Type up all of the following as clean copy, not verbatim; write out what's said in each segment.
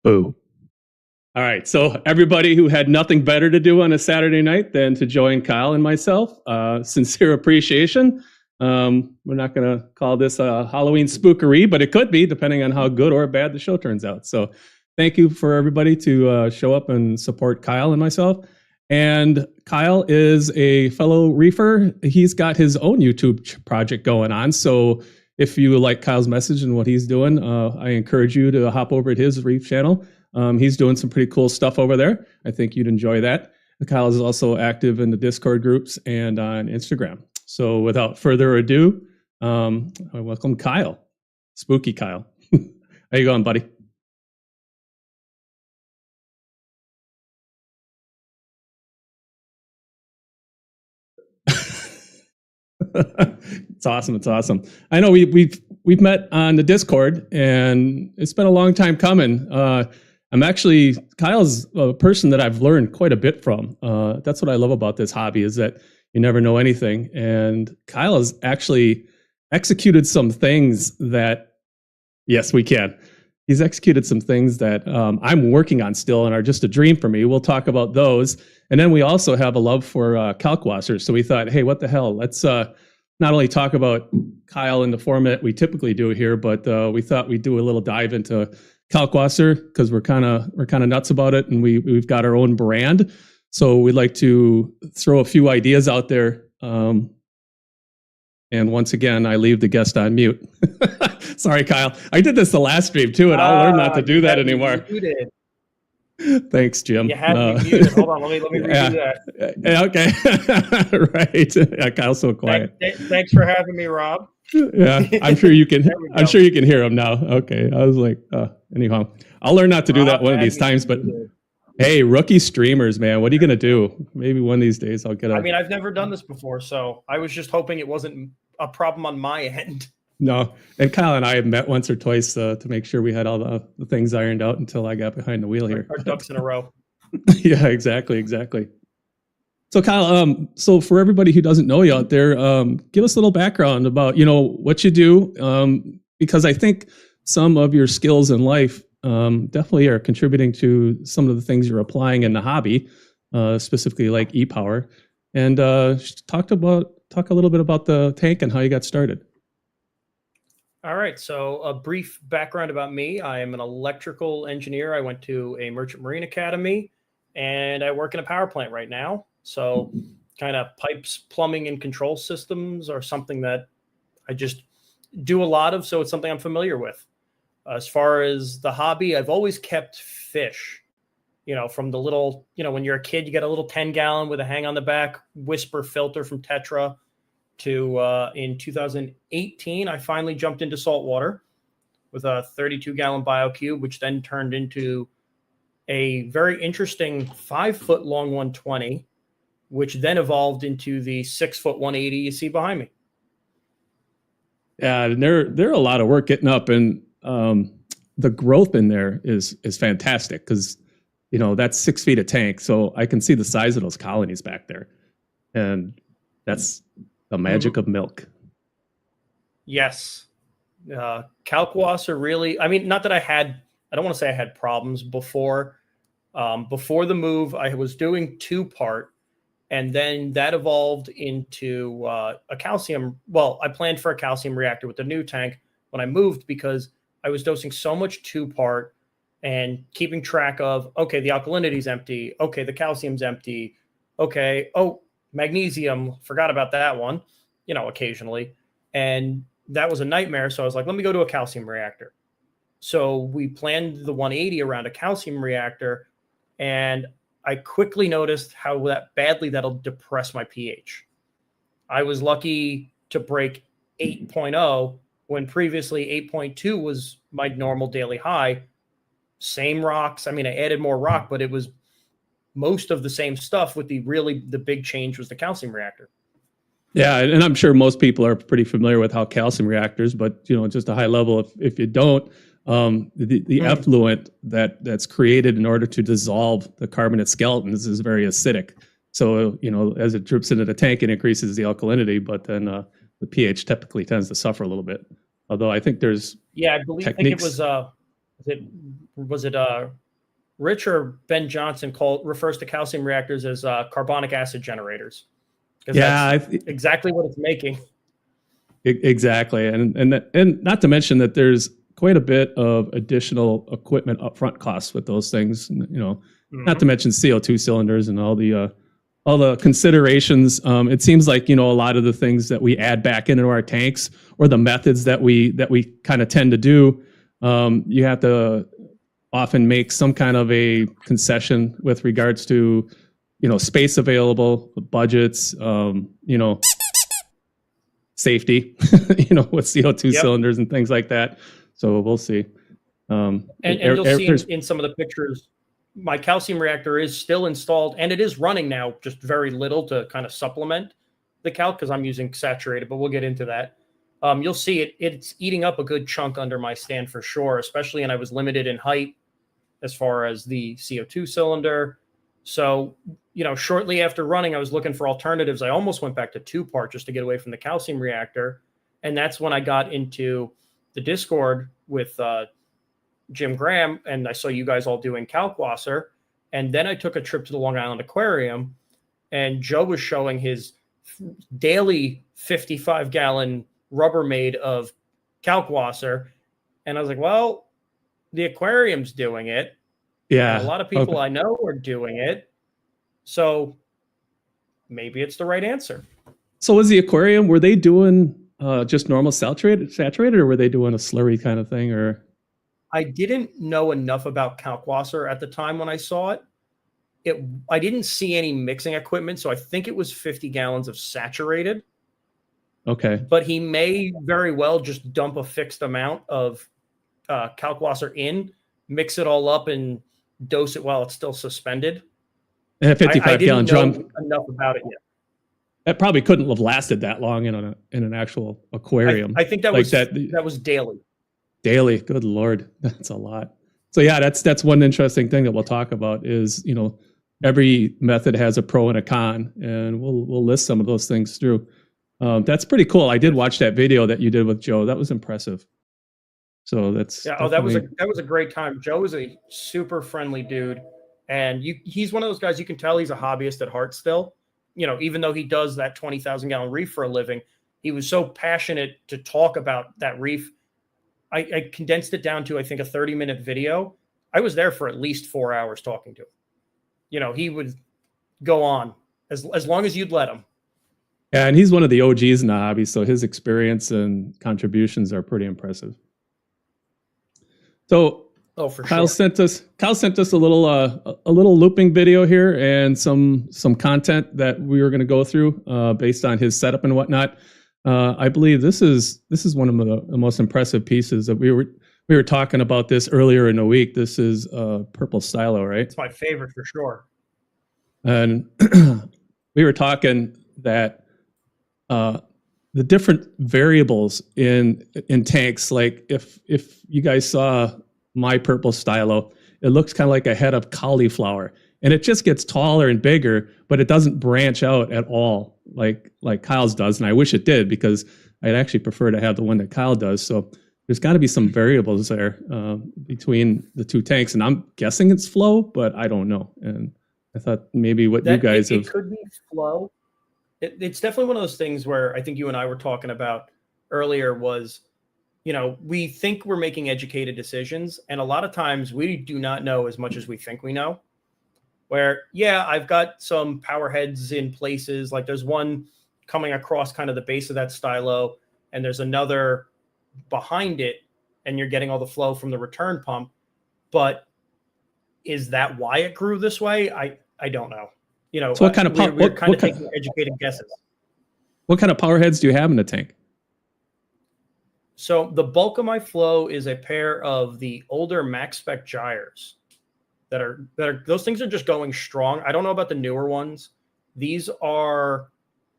Boo. All right. So everybody who had nothing better to do on a Saturday night than to join Kyle and myself, sincere appreciation. We're not going to call this a Halloween spookery, but it could be depending on how good or bad the show turns out. So thank you for everybody to show up and support Kyle and myself. And Kyle is a fellow reefer. He's got his own YouTube project going on. So if you like Kyle's message and what he's doing, I encourage you to hop over to his Reef channel. He's doing some pretty cool stuff over there. I think you'd enjoy that. Kyle is also active in the Discord groups and on Instagram. So without further ado, I welcome Kyle. Spooky Kyle. How you going, buddy? It's awesome. It's awesome. I know we've met on the Discord, and it's been a long time coming. Kyle's a person that I've learned quite a bit from. That's what I love about this hobby, is that you never know anything. And Kyle has actually executed some things that, yes, we can. He's executed some things that I'm working on still and are just a dream for me. We'll talk about those. And then we also have a love for Kalkwasser. So we thought, hey, what the hell? Let's not only talk about Kyle in the format we typically do here, but we thought we'd do a little dive into Kalkwasser because we're kind of nuts about it, and we've got our own brand. So we'd like to throw a few ideas out there. And once again, I leave the guest on mute. Sorry, Kyle. I did this the last stream too, and I'll learn not to do that anymore. Thanks, Jim. You had me muted. Hold on, let me redo that. Okay. Right. Yeah, Kyle's so quiet. Thanks for having me, Rob. Yeah, I'm sure you can. I'm sure you can hear him now. Okay. I was like, anyhow, I'll learn not to do that one of these times. But hey, rookie streamers, man, what are you gonna do? Maybe one of these days I'll get. I mean, I've never done this before, so I was just hoping it wasn't a problem on my end. No, and Kyle and I have met once or twice to make sure we had all the things ironed out until I got behind the wheel here. Our ducks in a row. Yeah, exactly. So Kyle, so for everybody who doesn't know you out there, give us a little background about, what you do, because I think some of your skills in life definitely are contributing to some of the things you're applying in the hobby, specifically like e-power. And talk a little bit about the tank and how you got started. All right, so a brief background about me. I am an electrical engineer. I went to a merchant marine academy, and I work in a power plant right now. So kind of pipes, plumbing, and control systems are something that I just do a lot of, so it's something I'm familiar with. As far as the hobby, I've always kept fish. From the little, when you're a kid, you get a little 10-gallon with a hang on the back Whisper filter from Tetra, to in 2018, I finally jumped into saltwater with a 32-gallon BioCube, which then turned into a very interesting 5-foot long 120, which then evolved into the 6-foot 180 you see behind me. Yeah, and they're a lot of work getting up, and the growth in there is fantastic because that's 6 feet of tank, so I can see the size of those colonies back there, and that's the magic of milk. Yes. Kalkwasser really, I mean, not that I don't want to say I had problems before. Before the move, I was doing 2-part, and then that evolved into a calcium. Well, I planned for a calcium reactor with the new tank when I moved because I was dosing so much 2-part and keeping track of, okay, the alkalinity is empty. Okay, the calcium's empty. Okay, magnesium, forgot about that one, occasionally. And that was a nightmare. So I was like, let me go to a calcium reactor. So we planned the 180 around a calcium reactor. And I quickly noticed how badly that'll depress my pH. I was lucky to break 8.0 when previously 8.2 was my normal daily high. Same rocks. I mean, I added more rock, but it was most of the same stuff. With the big change was the calcium reactor. Yeah, and I'm sure most people are pretty familiar with how calcium reactors, but just a high level. If you don't, the effluent that's created in order to dissolve the carbonate skeletons is very acidic. So as it drips into the tank, it increases the alkalinity, but then the pH typically tends to suffer a little bit. Although I think there's I think it was Was it Rich or Ben Johnson refers to calcium reactors as carbonic acid generators, because that's exactly what it's making. Exactly, and not to mention that there's quite a bit of additional equipment upfront costs with those things. Not to mention CO2 cylinders and all the considerations. It seems like a lot of the things that we add back into our tanks, or the methods that we kind of tend to do, you have to often make some kind of a concession with regards to space available, budgets, safety, with CO2 cylinders and things like that. So we'll see. And you'll see in some of the pictures, my calcium reactor is still installed, and it is running now, just very little to kind of supplement the calc, because I'm using saturated, but we'll get into that. You'll see it's eating up a good chunk under my stand for sure, especially, and I was limited in height as far as the CO2 cylinder. So, shortly after running, I was looking for alternatives. I almost went back to 2-part just to get away from the calcium reactor. And that's when I got into the Discord with Jim Graham, and I saw you guys all doing Kalkwasser. And then I took a trip to the Long Island Aquarium, and Joe was showing his daily 55-gallon Rubbermaid of Kalkwasser. And I was like, well, the aquarium's doing it. Yeah. And a lot of people I know are doing it. So maybe it's the right answer. So was the aquarium, were they doing just normal saturated, or were they doing a slurry kind of thing? Or I didn't know enough about Kalkwasser at the time when I saw it. I didn't see any mixing equipment, so I think it was 50 gallons of saturated. Okay. But he may very well just dump a fixed amount of Kalkwasser in, mix it all up, and dose it while it's still suspended. And a 55-gallon drum. Enough about it yet. That probably couldn't have lasted that long in an actual aquarium. I think that was daily. Daily, good Lord, that's a lot. So yeah, that's one interesting thing that we'll talk about is every method has a pro and a con, and we'll list some of those things through. That's pretty cool. I did watch that video that you did with Joe. That was impressive. So that's that was a great time. Joe is a super friendly dude, and he's one of those guys you can tell he's a hobbyist at heart still. Even though he does that 20,000-gallon reef for a living, he was so passionate to talk about that reef. I condensed it down to, I think, a 30-minute video. I was there for at least 4 hours talking to him. He would go on as long as you'd let him. Yeah, and he's one of the OGs in the hobby, so his experience and contributions are pretty impressive. So Kyle sent us a little looping video here and some content that we were going to go through based on his setup and whatnot. I believe this is one of the most impressive pieces that we were talking about this earlier in the week. This is purple stylo, right? It's my favorite for sure. And we were talking that the different variables in tanks, like if you guys saw my purple stylo, it looks kind of like a head of cauliflower, and it just gets taller and bigger, but it doesn't branch out at all like Kyle's does. And I wish it did, because I'd actually prefer to have the one that Kyle does. So there's got to be some variables there between the two tanks, and I'm guessing it's flow, but I don't know. And I thought maybe you guys have. It could be flow. It's definitely one of those things where I think you and I were talking about earlier was, we think we're making educated decisions, and a lot of times we do not know as much as we think we know. Where, yeah, I've got some power heads in places, like there's one coming across kind of the base of that stylo, and there's another behind it, and you're getting all the flow from the return pump. But is that why it grew this way? I don't know. So what kind of we're kind of taking educated guesses. What kind of power heads do you have in the tank? So the bulk of my flow is a pair of the older max spec gyres that are those things are just going strong. I don't know about the newer ones. These are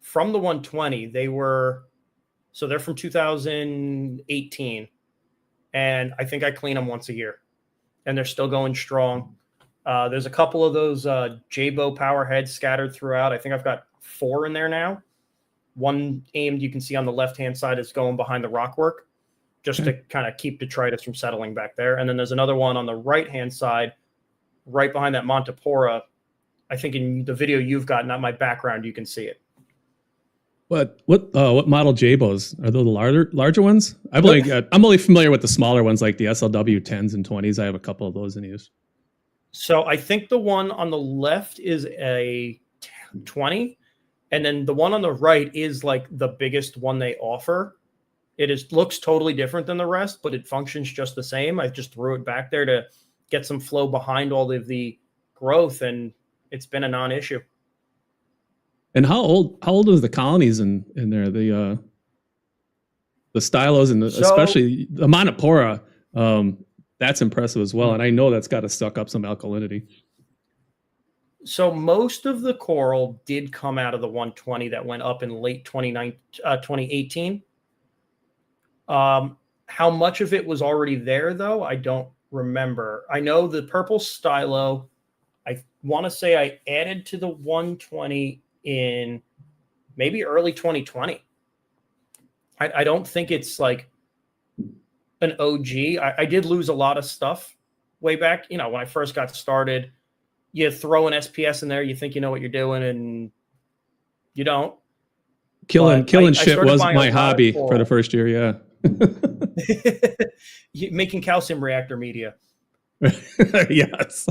from the 120. They're from 2018, and I think I clean them once a year, and they're still going strong. There's a couple of those Jabo power heads scattered throughout. I think I've got 4 in there now. One aimed, you can see on the left-hand side, is going behind the rockwork. just to kind of keep detritus from settling back there. And then there's another one on the right-hand side, right behind that Montipora. I think in the video you've got, not my background, you can see it. What model Jabos are those? The larger ones? I'm only familiar with the smaller ones like the SLW 10s and 20s. I have a couple of those in use. So I think the one on the left is a 20, and then the one on the right is like the biggest one they offer. It looks totally different than the rest, but it functions just the same. I just threw it back there to get some flow behind all of the growth, and it's been a non-issue. And how old is the colonies in there? The stylos and especially the Montipora, that's impressive as well. And I know that's got to suck up some alkalinity. So most of the coral did come out of the 120 that went up in late 2018. How much of it was already there, though, I don't remember. I know the purple stylo, I want to say I added to the 120 in maybe early 2020. I don't think it's like an OG. I did lose a lot of stuff way back. When I first got started, you throw an SPS in there, you think you know what you're doing, and you don't. Killing shit was my hobby for the first year, yeah. Making calcium reactor media. Yes.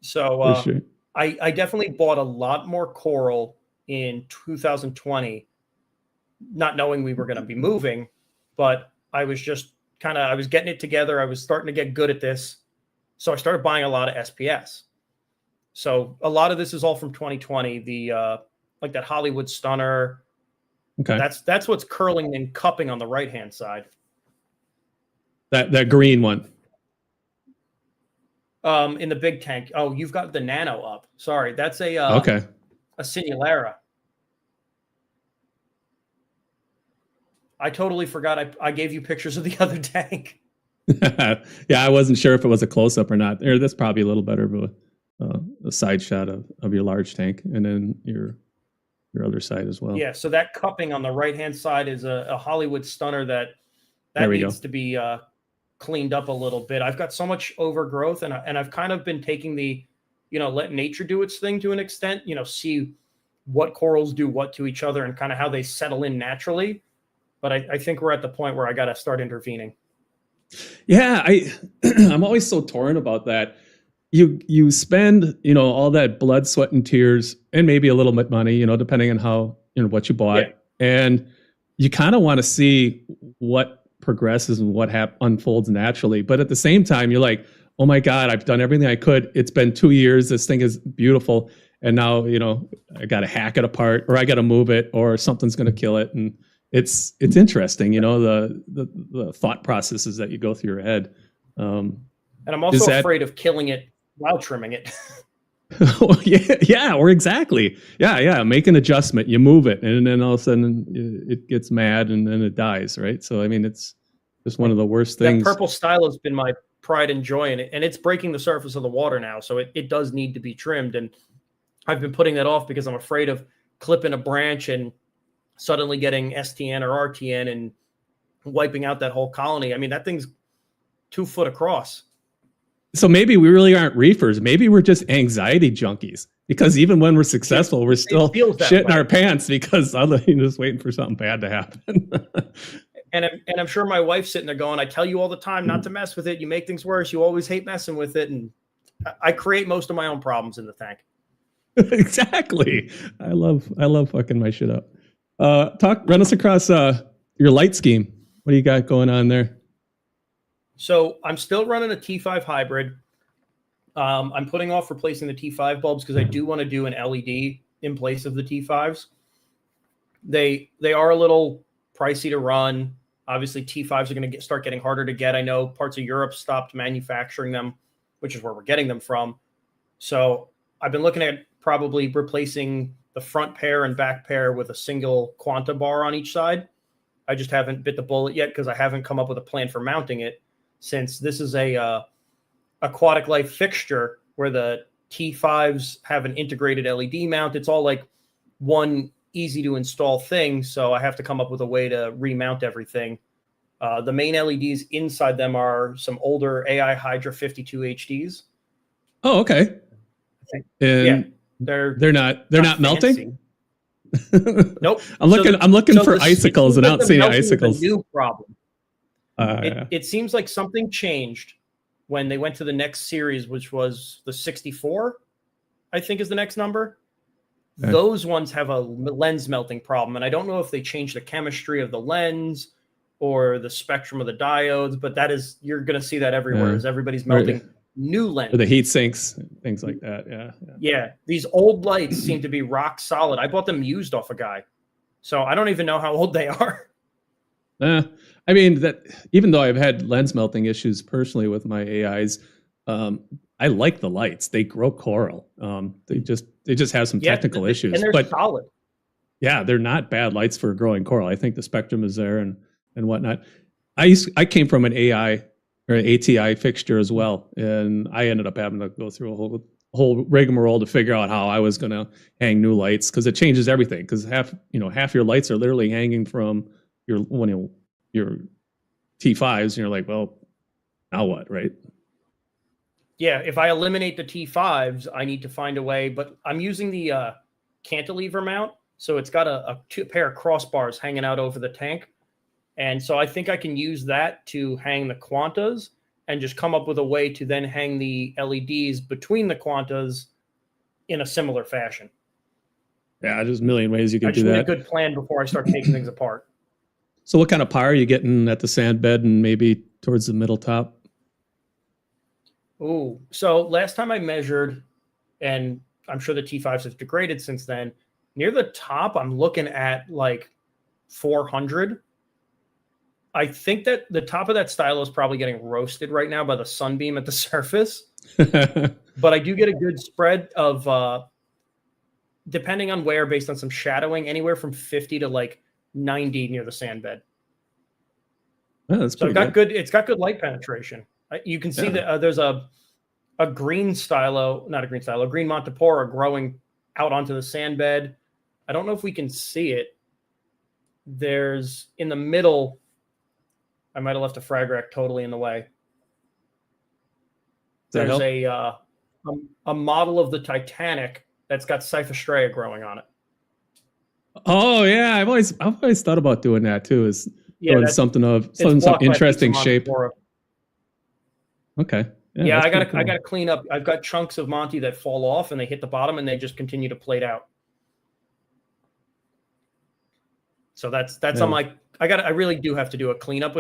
So sure. I definitely bought a lot more coral in 2020, not knowing we were going to be moving, but I was just I was getting it together. I was starting to get good at this. So I started buying a lot of SPS. So a lot of this is all from 2020, the like that Hollywood Stunner. Okay. That's what's curling and cupping on the right-hand side. That green one. In the big tank. Oh, you've got the nano up. Sorry, that's a Sinulera. I totally forgot. I gave you pictures of the other tank. Yeah, I wasn't sure if it was a close-up or not. That's probably a little better of a side shot of your large tank, and then your other side as well. Yeah, so that cupping on the right-hand side is a Hollywood Stunner that needs to be cleaned up a little bit. I've got so much overgrowth, and I've kind of been taking the, let nature do its thing to an extent, see what corals do what to each other and kind of how they settle in naturally. But I think we're at the point where I got to start intervening. Yeah, I'm always so torn about that. You spend, all that blood, sweat, and tears, and maybe a little bit money, depending on how, what you bought. Yeah. And you kind of want to see what progresses and what unfolds naturally. But at the same time, you're like, oh my God, I've done everything I could. It's been 2 years. This thing is beautiful. And now, I got to hack it apart, or I got to move it, or something's going to kill it. And it's interesting, the thought processes that you go through your head. And I'm also afraid of killing it while trimming it. yeah, or exactly. Yeah. Make an adjustment, you move it, and then all of a sudden it gets mad and then it dies, right? So, I mean, it's just one of the worst things. That purple style has been my pride and joy, and it's breaking the surface of the water now. So it does need to be trimmed. And I've been putting that off because I'm afraid of clipping a branch and suddenly getting STN or RTN and wiping out that whole colony. I mean, that thing's 2 foot across. So maybe we really aren't reefers. Maybe we're just anxiety junkies, because even when we're successful, we're still shitting our pants because you're just waiting for something bad to happen. And I'm sure my wife's sitting there going, I tell you all the time not to mess with it. You make things worse. You always hate messing with it. And I create most of my own problems in the tank. Exactly. I love fucking my shit up. Run us across your light scheme. What do you got going on there? So I'm still running a T5 hybrid. I'm putting off replacing the T5 bulbs because I do want to do an LED in place of the T5s. They are a little pricey to run. Obviously, T5s are going to start getting harder to get. I know parts of Europe stopped manufacturing them, which is where we're getting them from. So I've been looking at probably replacing the front pair and back pair with a single Quanta bar on each side. I just haven't bit the bullet yet because I haven't come up with a plan for mounting it, since this is a aquatic life fixture where the T5s have an integrated LED mount. It's all like one easy to install thing. So I have to come up with a way to remount everything. The main LEDs inside them are some older AI Hydra 52 HDs. Oh, okay. Yeah, And they're not fancy. melting. Nope. I'm looking for icicles and I don't see any icicles. A new problem. Yeah. It seems like something changed when they went to the next series, which was the 64, I think is the next number. Okay. Those ones have a lens melting problem. And I don't know if they changed the chemistry of the lens or the spectrum of the diodes, but you're going to see that everywhere as everybody's melting new lens. Or the heat sinks, things like that. Yeah. These old lights seem to be rock solid. I bought them used off a guy. So I don't even know how old they are. I mean, that even though I've had lens melting issues personally with my AIs, I like the lights. They grow coral. They just have some technical issues, and they're solid. Yeah, they're not bad lights for growing coral. I think the spectrum is there and whatnot. I came from an AI or an ATI fixture as well, and I ended up having to go through a whole rigmarole to figure out how I was going to hang new lights, because it changes everything. Because half your lights are literally hanging from your T5s, and you're like, well, now what, right? Yeah, if I eliminate the T5s, I need to find a way. But I'm using the cantilever mount, so it's got a pair of crossbars hanging out over the tank. And so I think I can use that to hang the Quantas and just come up with a way to then hang the LEDs between the Quantas in a similar fashion. Yeah, there's a million ways you can do that. I just need a good plan before I start taking things apart. So what kind of power are you getting at the sand bed and maybe towards the middle top? Oh, so last time I measured, and I'm sure the T5s have degraded since then, near the top, I'm looking at like 400. I think that the top of that stylo is probably getting roasted right now by the sunbeam at the surface. But I do get a good spread of, depending on where, based on some shadowing, anywhere from 50 to like 90 near the sand bed. Oh, that's so it's got good light penetration. You can see that there's a green Montipora growing out onto the sand bed. I don't know if we can see it. There's in the middle. I might have left a frag rack totally in the way. There's a model of the Titanic that's got Cyphostraea growing on it. Oh yeah, I've always thought about doing that too. Is doing something some interesting shape. Okay. Yeah, I gotta clean up. I've got chunks of Monty that fall off and they hit the bottom and they just continue to plate out. So that's I'm like, I really do have to do a cleanup,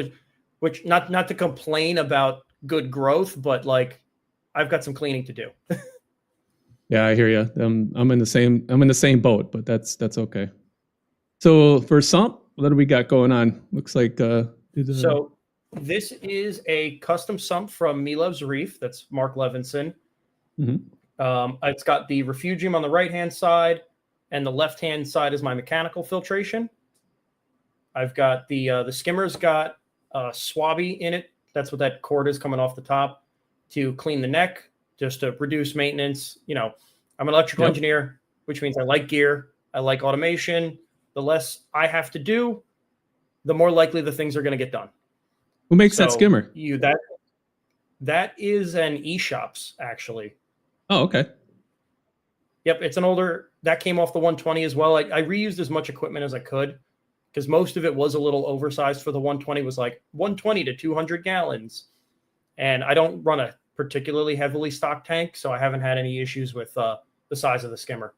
which not to complain about good growth, but like I've got some cleaning to do. Yeah, I hear you. I'm in the same boat, but that's okay. So for Sump, what do we got going on? Looks like so this is a custom sump from Me Loves Reef. That's Mark Levinson. Mm-hmm. It's got the refugium on the right-hand side, and the left-hand side is my mechanical filtration. I've got the skimmer's got a swabby in it. That's what that cord is coming off the top to clean the neck, just to reduce maintenance. You know, I'm an electrical engineer, which means I like gear. I like automation. The less I have to do, the more likely the things are going to get done. Who makes that skimmer? That is an eShops, actually. Oh, okay. Yep, it's an older, that came off the 120 as well. I reused as much equipment as I could because most of it was a little oversized for the 120. It was like 120 to 200 gallons. And I don't run a particularly heavily stocked tank, so I haven't had any issues with the size of the skimmer.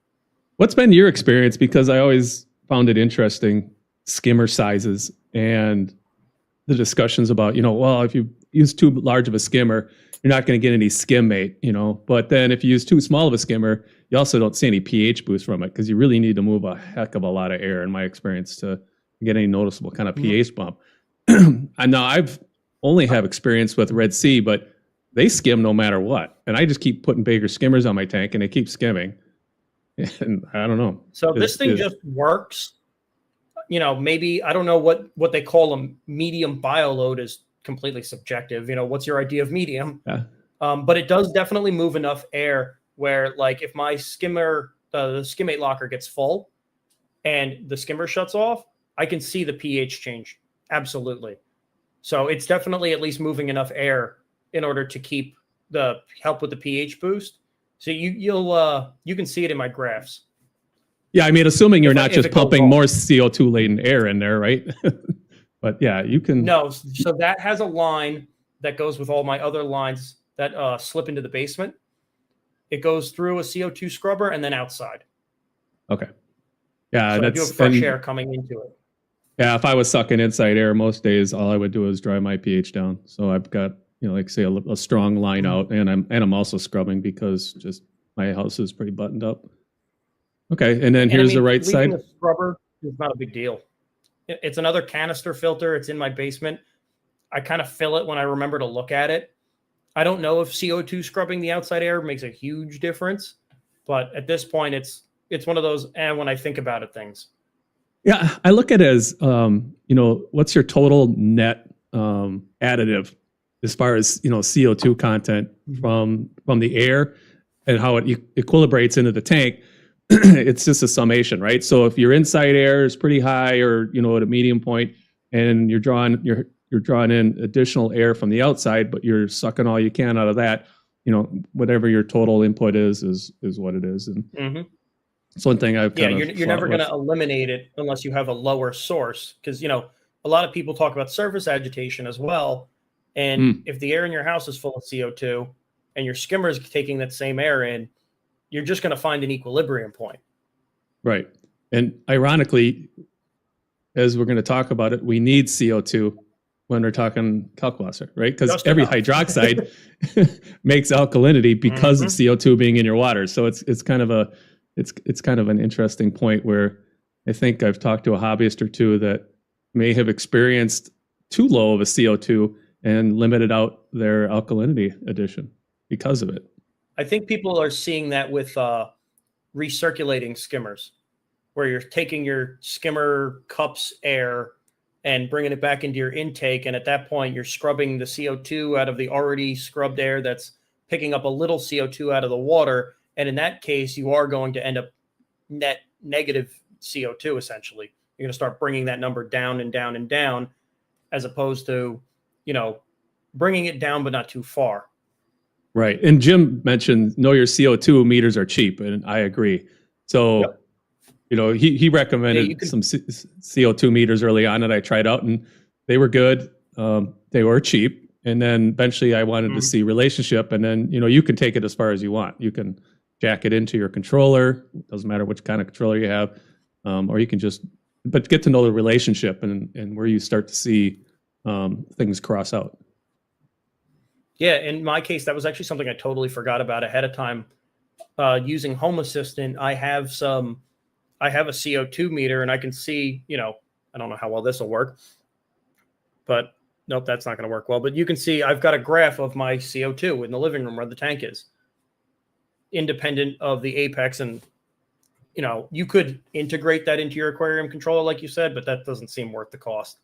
What's been your experience? Because I always found it interesting, skimmer sizes and the discussions about, well, if you use too large of a skimmer, you're not going to get any skim mate, but then if you use too small of a skimmer, you also don't see any pH boost from it, because you really need to move a heck of a lot of air, in my experience, to get any noticeable kind of pH bump. I know I've only have experience with Red Sea, but they skim no matter what. And I just keep putting bigger skimmers on my tank and they keep skimming. And I don't know. So this thing just works. Maybe, I don't know what they call a medium bioload is completely subjective. What's your idea of medium? Yeah. But it does definitely move enough air where, like, if my skimmer, the skimmate locker gets full and the skimmer shuts off, I can see the pH change. Absolutely. So it's definitely at least moving enough air in order to keep the help with the pH boost. So you can see it in my graphs. Yeah, I mean, assuming you're If not if just it goes pumping off. more CO2 laden air in there, right? But yeah, you can. No, so that has a line that goes with all my other lines that slip into the basement. It goes through a CO2 scrubber and then outside. Okay. Yeah, So I do have that's fresh and air coming into it. yeah, if I was sucking inside air most days, all I would do is drive my pH down. So I've got, like say a strong line out, and I'm also scrubbing because just my house is pretty buttoned up. Okay, and then And I here's the mean, right leaving side. a scrubber is not a big deal. It's another canister filter. It's in my basement. I kind of fill it when I remember to look at it. I don't know if CO2 scrubbing the outside air makes a huge difference, but at this point, it's one of those and when I think about it things. Yeah, I look at it as what's your total net additive as far as CO2 content from the air and how it equilibrates into the tank. It's just a summation, right? So if your inside air is pretty high or at a medium point, and you're drawing in additional air from the outside, but you're sucking all you can out of that, whatever your total input is what it is. And it's one thing I've kind of you're never going to eliminate it unless you have a lower source, because a lot of people talk about surface agitation as well. And if the air in your house is full of CO2 and your skimmer is taking that same air in, you're just going to find an equilibrium point. Right. And ironically, as we're going to talk about it, we need CO2 when we're talking Kalkwasser, right? Because every hydroxide makes alkalinity because of CO2 being in your water. So it's kind of an interesting point where I think I've talked to a hobbyist or two that may have experienced too low of a CO2 and limited out their alkalinity addition because of it. I think people are seeing that with recirculating skimmers, where you're taking your skimmer cups air and bringing it back into your intake. And at that point, you're scrubbing the CO2 out of the already scrubbed air that's picking up a little CO2 out of the water. And in that case, you are going to end up net negative CO2, essentially. You're going to start bringing that number down and down and down, as opposed to, bringing it down, but not too far. Right. And Jim mentioned, know your CO2 meters are cheap. And I agree. So, he recommended some CO2 meters early on that I tried out, and they were good. They were cheap. And then eventually I wanted to see relationship. And then, you can take it as far as you want. You can jack it into your controller. Doesn't matter which kind of controller you have. Or you can but get to know the relationship and where you start to see things cross out. Yeah, in my case, that was actually something I totally forgot about ahead of time. Using Home Assistant, I have a CO2 meter, and I can see, I don't know how well this will work, but nope, that's not going to work well. But you can see I've got a graph of my CO2 in the living room where the tank is, independent of the apex. And, you could integrate that into your aquarium controller, like you said, but that doesn't seem worth the cost.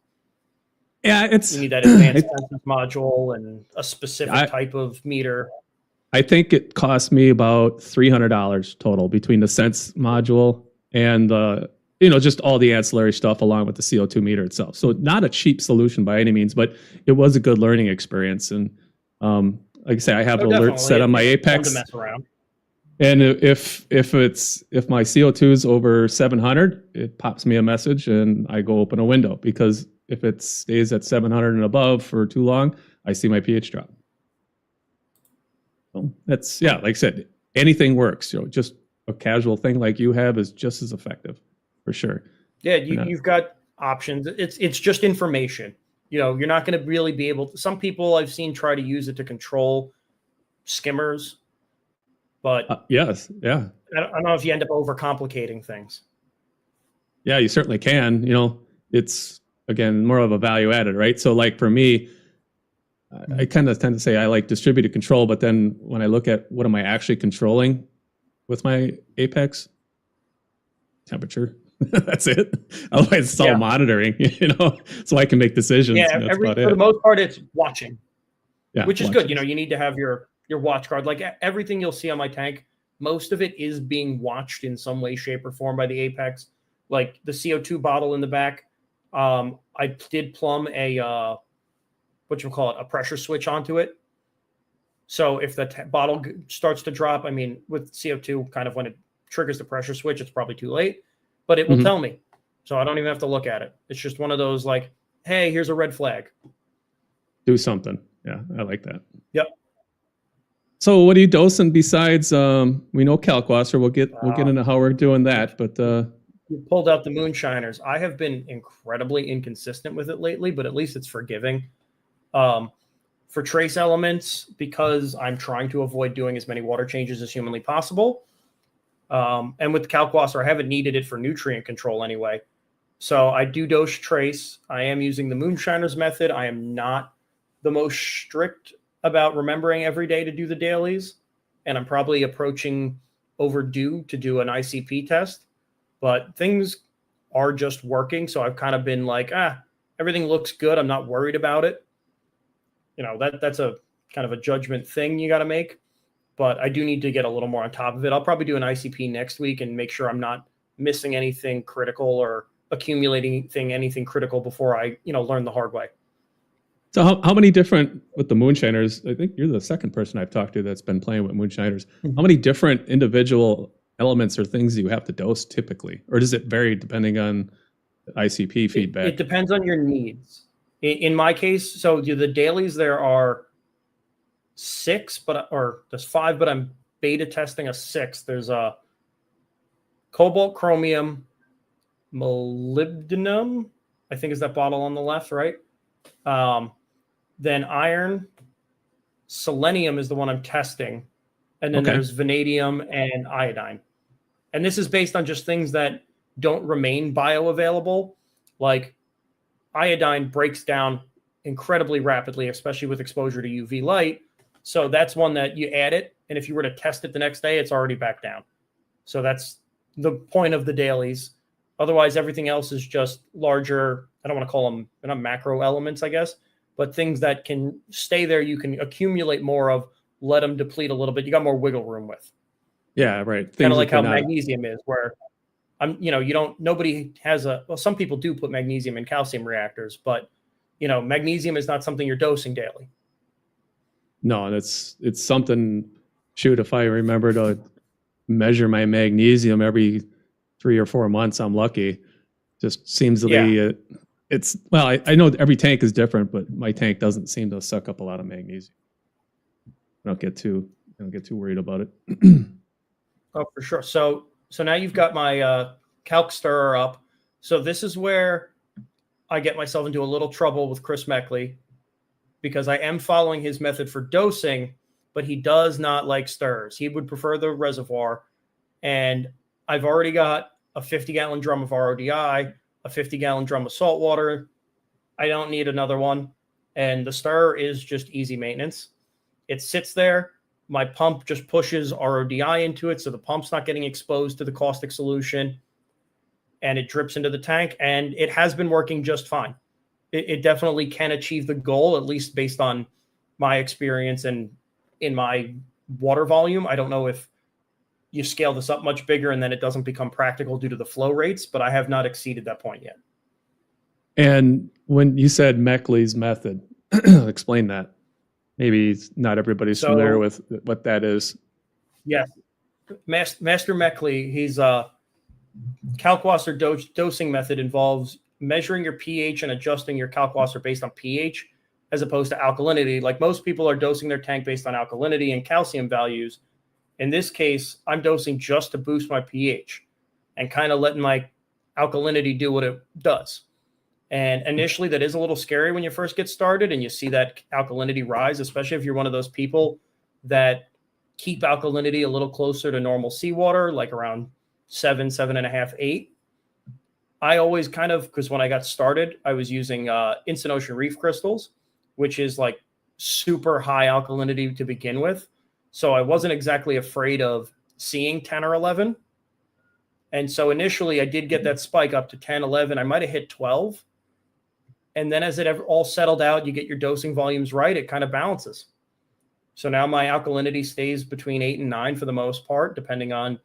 Yeah, you need that advanced sensors module and a specific type of meter. I think it cost me about $300 total between the sense module and just all the ancillary stuff along with the CO2 meter itself. So not a cheap solution by any means, but it was a good learning experience. And like I say, I have an alert set on my apex. To mess around. And if my CO2 is over 700, it pops me a message and I go open a window, because if it stays at 700 and above for too long, I see my pH drop. So that's, like I said, anything works. Just a casual thing like you have is just as effective, for sure. Yeah, you've got options. It's just information. You're not going to really be able to. Some people I've seen try to use it to control skimmers, but yes, yeah. I don't know if you end up overcomplicating things. Yeah, you certainly can. It's, again, more of a value added, right? So like for me, I kind of tend to say I like distributed control, but then when I look at what am I actually controlling with my apex? Temperature. That's it. Otherwise it's all monitoring, so I can make decisions. Yeah, for the most part it's watching. Yeah, which is good. You need to have your watch card. Like everything you'll see on my tank, most of it is being watched in some way, shape, or form by the apex. Like the CO2 bottle in the back. I did plumb a a pressure switch onto it. So if the bottle starts to drop, I mean, with CO2, kind of when it triggers the pressure switch, it's probably too late, but it will tell me. So I don't even have to look at it. It's just one of those like, hey, here's a red flag. Do something. Yeah, I like that. Yep. So what are you dosing besides, we know Kalkwasser, we'll get into how we're doing that, but you pulled out the moonshiners. I have been incredibly inconsistent with it lately, but at least it's forgiving. For trace elements, because I'm trying to avoid doing as many water changes as humanly possible. And with Kalkwasser, I haven't needed it for nutrient control anyway. So I do dose trace. I am using the moonshiners method. I am not the most strict about remembering every day to do the dailies. And I'm probably approaching overdue to do an ICP test. But things are just working. So I've kind of been like, everything looks good. I'm not worried about it. You know, that's a kind of a judgment thing you got to make. But I do need to get a little more on top of it. I'll probably do an ICP next week and make sure I'm not missing anything critical or accumulating anything critical before I, learn the hard way. So how many different, with the moonshiners, I think you're the second person I've talked to that's been playing with moonshiners. How many different individual elements or things do you have to dose typically? Or does it vary depending on ICP feedback? It depends on your needs. In my case, so the dailies, there are 6, or there's 5, but I'm beta testing a 6th. There's a cobalt, chromium, molybdenum, I think is that bottle on the left, right? Then iron, selenium is the one I'm testing. And then there's vanadium and iodine. And this is based on just things that don't remain bioavailable. Like iodine breaks down incredibly rapidly, especially with exposure to UV light. So that's one that you add it, and if you were to test it the next day, it's already back down. So that's the point of the dailies. Otherwise, everything else is just larger, I don't want to call them, they're not macro elements, I guess, but things that can stay there, you can accumulate more of, let them deplete a little bit. You got more wiggle room with. Yeah, right. Kind of like how magnesium is, where nobody has some people do put magnesium in calcium reactors, but magnesium is not something you're dosing daily. No, it's something, shoot, if I remember to measure my magnesium every 3 or 4 months, I'm lucky. Just seems to be, I know every tank is different, but my tank doesn't seem to suck up a lot of magnesium. I don't get too worried about it. Oh, for sure. So now you've got my calc stirrer up. So this is where I get myself into a little trouble with Chris Meckley, because I am following his method for dosing, but he does not like stirs. He would prefer the reservoir. And I've already got a 50-gallon drum of RODI, a 50-gallon drum of salt water. I don't need another one. And the stirrer is just easy maintenance. It sits there. My pump just pushes RODI into it, so the pump's not getting exposed to the caustic solution, and it drips into the tank, and it has been working just fine. It definitely can achieve the goal, at least based on my experience and in my water volume. I don't know if you scale this up much bigger and then it doesn't become practical due to the flow rates, but I have not exceeded that point yet. And when you said Meckley's method, explain that. Maybe not everybody's familiar with what that is. Yes. Master Meckley, he's Kalkwasser dosing method involves measuring your pH and adjusting your Kalkwasser based on pH as opposed to alkalinity. Like most people are dosing their tank based on alkalinity and calcium values. In this case, I'm dosing just to boost my pH and kind of letting my alkalinity do what it does. And initially, that is a little scary when you first get started and you see that alkalinity rise, especially if you're one of those people that keep alkalinity a little closer to normal seawater, like around 7, 7.5, 8. I always because when I got started, I was using Instant Ocean Reef crystals, which is like super high alkalinity to begin with. So I wasn't exactly afraid of seeing 10 or 11. And so initially, I did get that spike up to 10, 11. I might have hit 12. And then as it all settled out, you get your dosing volumes right, it kind of balances. So now my alkalinity stays between 8 and 9 for the most part, depending on,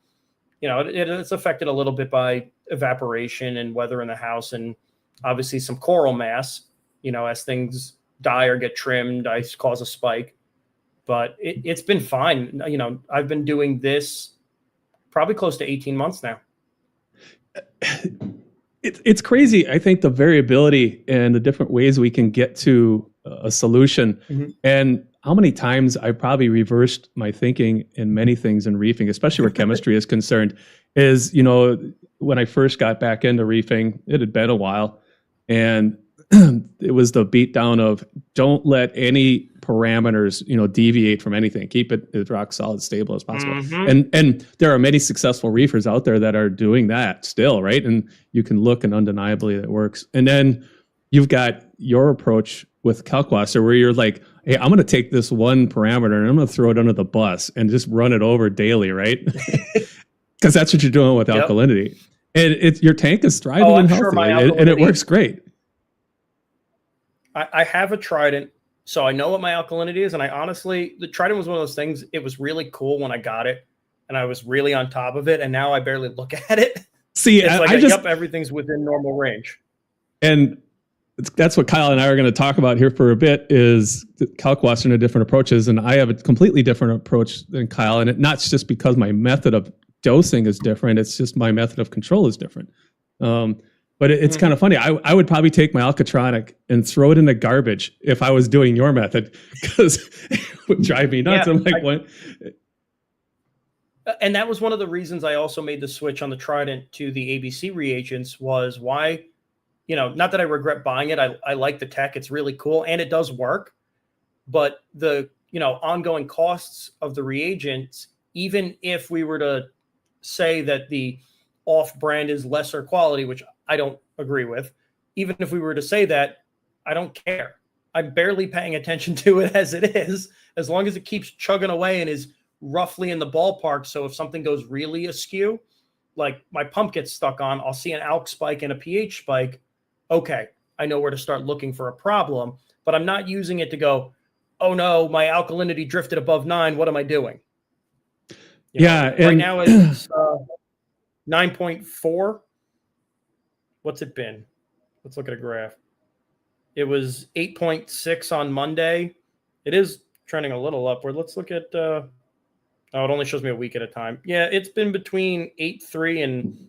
it's affected a little bit by evaporation and weather in the house and obviously some coral mass, as things die or get trimmed, I cause a spike. But it's been fine. You know, I've been doing this probably close to 18 months now. It's crazy. I think the variability and the different ways we can get to a solution, and how many times I probably reversed my thinking in many things in reefing, especially where chemistry is concerned, is, you know, when I first got back into reefing, it had been a while, and it was the beat down of don't let any parameters, you know, deviate from anything. Keep it as rock solid, stable as possible. And there are many successful reefers out there that are doing that still, right? And you can look, and undeniably that works. And then you've got your approach with Kalkwasser, where you're like, hey, I'm going to take this one parameter and I'm going to throw it under the bus and just run it over daily, right? Because that's what you're doing with alkalinity. And your tank is thriving and healthy, and it works great. I have a Trident, so I know what my alkalinity is. And I honestly, the Trident was one of those things, it was really cool when I got it, and I was really on top of it. And now I barely look at it. See, it's like, yep, everything's within normal range. And that's what Kyle and I are going to talk about here for a bit, is Kalkwasser and the different approaches. And I have a completely different approach than Kyle. And not just because my method of dosing is different, it's just my method of control is different. But it's kind of funny. I would probably take my Alkatronic and throw it in the garbage if I was doing your method, because it would drive me nuts. I'm like, what? And that was one of the reasons I also made the switch on the Trident to the ABC reagents, was why, you know, not that I regret buying it. I like the tech. It's really cool and it does work. But the, you know, ongoing costs of the reagents, even if we were to say that the off brand is lesser quality, which I don't agree with, even if we were to say that, I don't care. I'm barely paying attention to it as it is, as long as it keeps chugging away and is roughly in the ballpark. So if something goes really askew, like my pump gets stuck on, I'll see an alk spike and a pH spike. Okay, I know where to start looking for a problem, but I'm not using it to go, oh no, my alkalinity drifted above 9. What am I doing? You know, right now it's 9.4. What's it been? Let's look at a graph. It was 8.6 on Monday. It is trending a little upward. Let's look at, oh, it only shows me a week at a time. Yeah, it's been between 8.3 and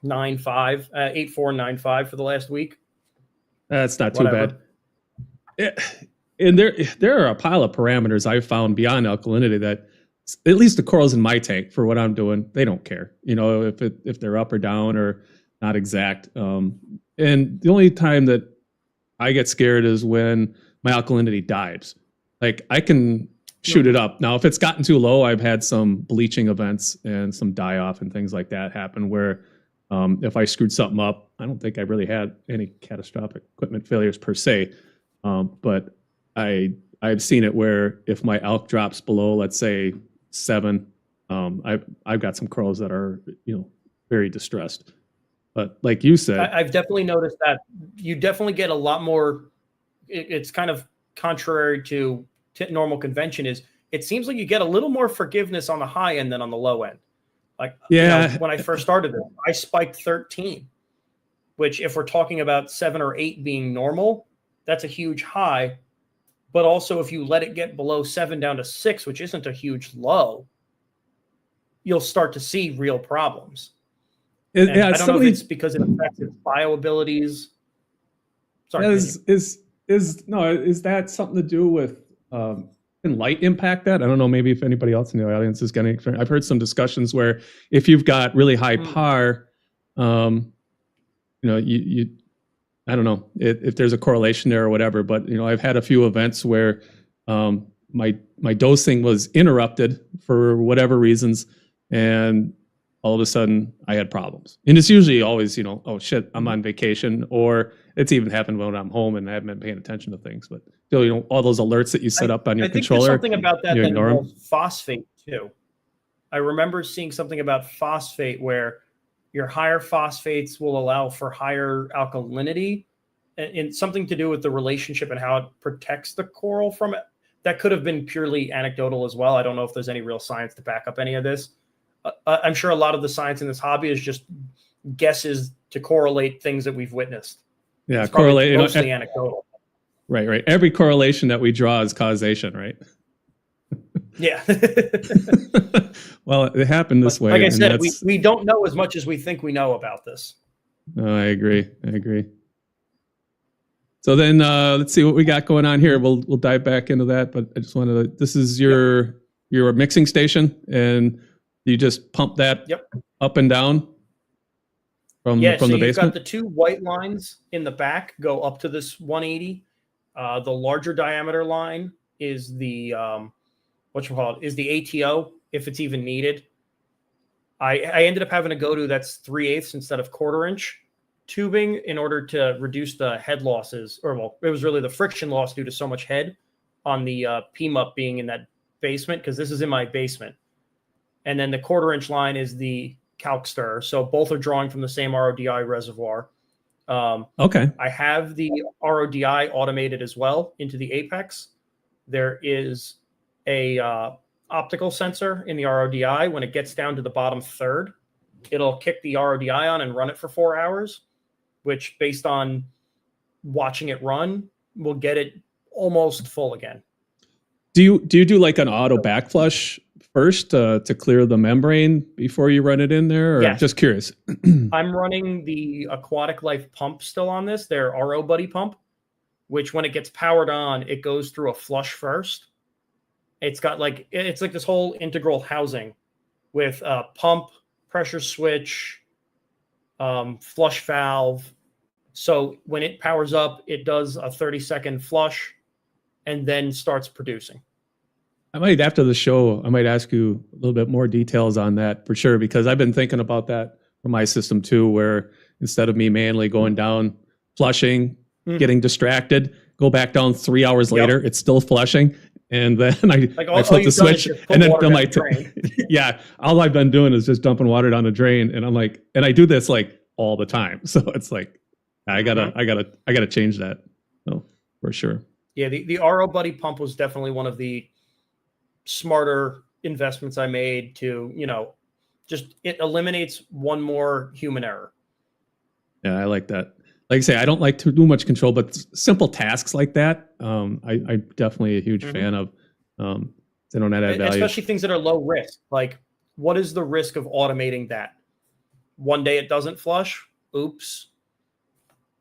9.5, 8.4 and 9.5 for the last week. That's not too bad. And there are a pile of parameters I've found beyond alkalinity that, at least the corals in my tank, for what I'm doing, they don't care. You know, if they're up or down or not exact. And the only time that I get scared is when my alkalinity dives. Like, I can shoot it up. Now, if it's gotten too low, I've had some bleaching events and some die off and things like that happen where if I screwed something up, I don't think I really had any catastrophic equipment failures per se. But I've seen it where if my alk drops below, let's say 7, I've got some corals that are, you know, very distressed. But like you said, I've definitely noticed that you definitely get a lot more. It's kind of contrary to normal convention. Is it seems like you get a little more forgiveness on the high end than on the low end. Like, yeah, you know, when I first started it, I spiked 13, which, if we're talking about 7 or 8 being normal, that's a huge high. But also, if you let it get below 7 down to 6, which isn't a huge low, you'll start to see real problems. I don't know if it's because it affects its bioabilities. Sorry. Is that something to do with can light impact that? I don't know. Maybe if anybody else in the audience is getting, I've heard some discussions where if you've got really high par, you know, you I don't know if there's a correlation there or whatever. But, you know, I've had a few events where my dosing was interrupted for whatever reasons, and all of a sudden I had problems. And it's usually always, you know, oh shit, I'm on vacation, or it's even happened when I'm home and I haven't been paying attention to things. But still, you know, all those alerts that you set up on your controller. I think there's something about that that involves phosphate too. I remember seeing something about phosphate where your higher phosphates will allow for higher alkalinity, and something to do with the relationship and how it protects the coral from it. That could have been purely anecdotal as well. I don't know if there's any real science to back up any of this. I'm sure a lot of the science in this hobby is just guesses to correlate things that we've witnessed. Yeah, correlate. Mostly anecdotal. Right. Every correlation that we draw is causation, right? Yeah. Well, it happened this way. Like I and said, we don't know as much as we think we know about this. No, I agree. So then let's see what we got going on here. We'll dive back into that, but I just wanted to, this is your mixing station, and you just pump that up and down from so the basement? You've got the two white lines in the back go up to this 180. The larger diameter line is the is the ATO, if it's even needed. I ended up having to go to that's 3/8 instead of 1/4 inch tubing in order to reduce the head losses, or well, it was really the friction loss due to so much head on the PMUP being in that basement, because this is in my basement. And then the 1/4 inch line is the Kalkwasser. So both are drawing from the same RODI reservoir. Okay. I have the RODI automated as well into the apex. There is a optical sensor in the RODI. When it gets down to the bottom third, it'll kick the RODI on and run it for 4 hours, which, based on watching it run, will get it almost full again. Do you do like an auto backflush first to clear the membrane before you run it in there? Or Yes. Just curious. I'm running the Aquatic Life pump still on this, their RO Buddy pump, which when it gets powered on, it goes through a flush first. It's got it's like this whole integral housing with a pump, pressure switch, flush valve. So when it powers up, it does a 30-second flush and then starts producing. I might, after the show, I might ask you a little bit more details on that for sure, because I've been thinking about that for my system too, where instead of me manually going down, flushing, getting distracted, go back down 3 hours later, it's still flushing. And then I flip the switch, and then all I've been doing is just dumping water down the drain. And I'm like, and I do this like all the time. So it's like, I gotta change that. So for sure. Yeah. The RO Buddy pump was definitely one of the smarter investments I made to, just it eliminates one more human error. Yeah. I like that. Like I say, I don't like to do much control, but simple tasks like that, I'm definitely a huge fan of. They don't add value. Especially things that are low risk. Like, what is the risk of automating that? One day it doesn't flush. Oops.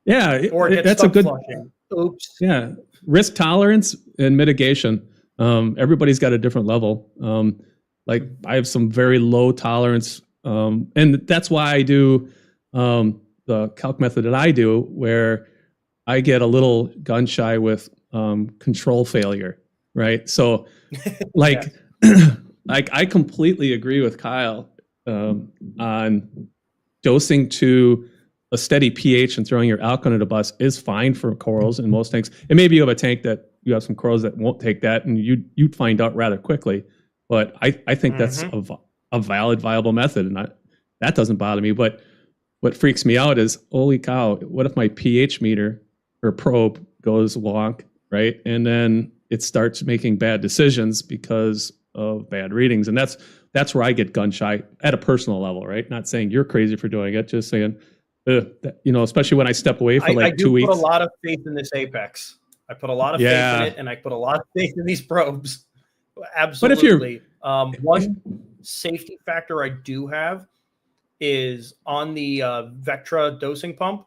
Yeah, or it gets that's stuck a good. flushing. Oops. Yeah, risk tolerance and mitigation. Everybody's got a different level. Like I have some very low tolerance, and that's why I do the calc method that I do, where I get a little gun shy with control failure, right? So like, like I completely agree with Kyle on dosing to a steady pH and throwing your alkaline into a bus is fine for corals in most tanks. And maybe you have a tank that you have some corals that won't take that, and you'd find out rather quickly. But I think that's a valid, viable method, and that doesn't bother me. But what freaks me out is, holy cow, what if my pH meter or probe goes wonk, right? And then it starts making bad decisions because of bad readings. And that's where I get gun shy at a personal level, right? Not saying you're crazy for doing it, just saying, especially when I step away for 2 weeks. I put a lot of faith in this Apex. I put a lot of faith in it, and I put a lot of faith in these probes. Absolutely. But one safety factor I do have is on the Vectra dosing pump.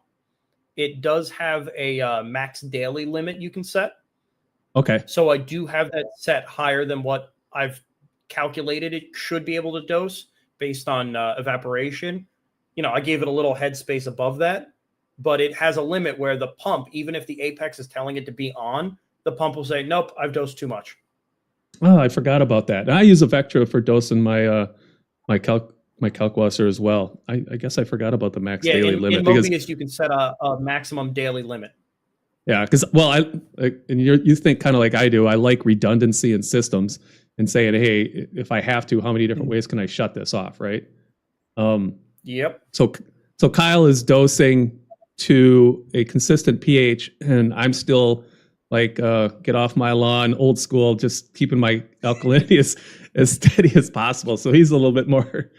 It does have a max daily limit you can set. Okay. So I do have that set higher than what I've calculated it should be able to dose based on evaporation. I gave it a little headspace above that, but it has a limit where the pump, even if the Apex is telling it to be on, the pump will say, nope, I've dosed too much. Oh, I forgot about that. I use a Vectra for dosing my Kalkwasser as well. I guess I forgot about the max daily limit. In Mobius, you can set a maximum daily limit. Yeah, because and you think kind of like I do. I like redundancy in systems and saying, hey, if I have to, how many different ways can I shut this off, right? Yep. So Kyle is dosing to a consistent pH, and I'm still like get off my lawn, old school, just keeping my alkalinity as steady as possible. So he's a little bit more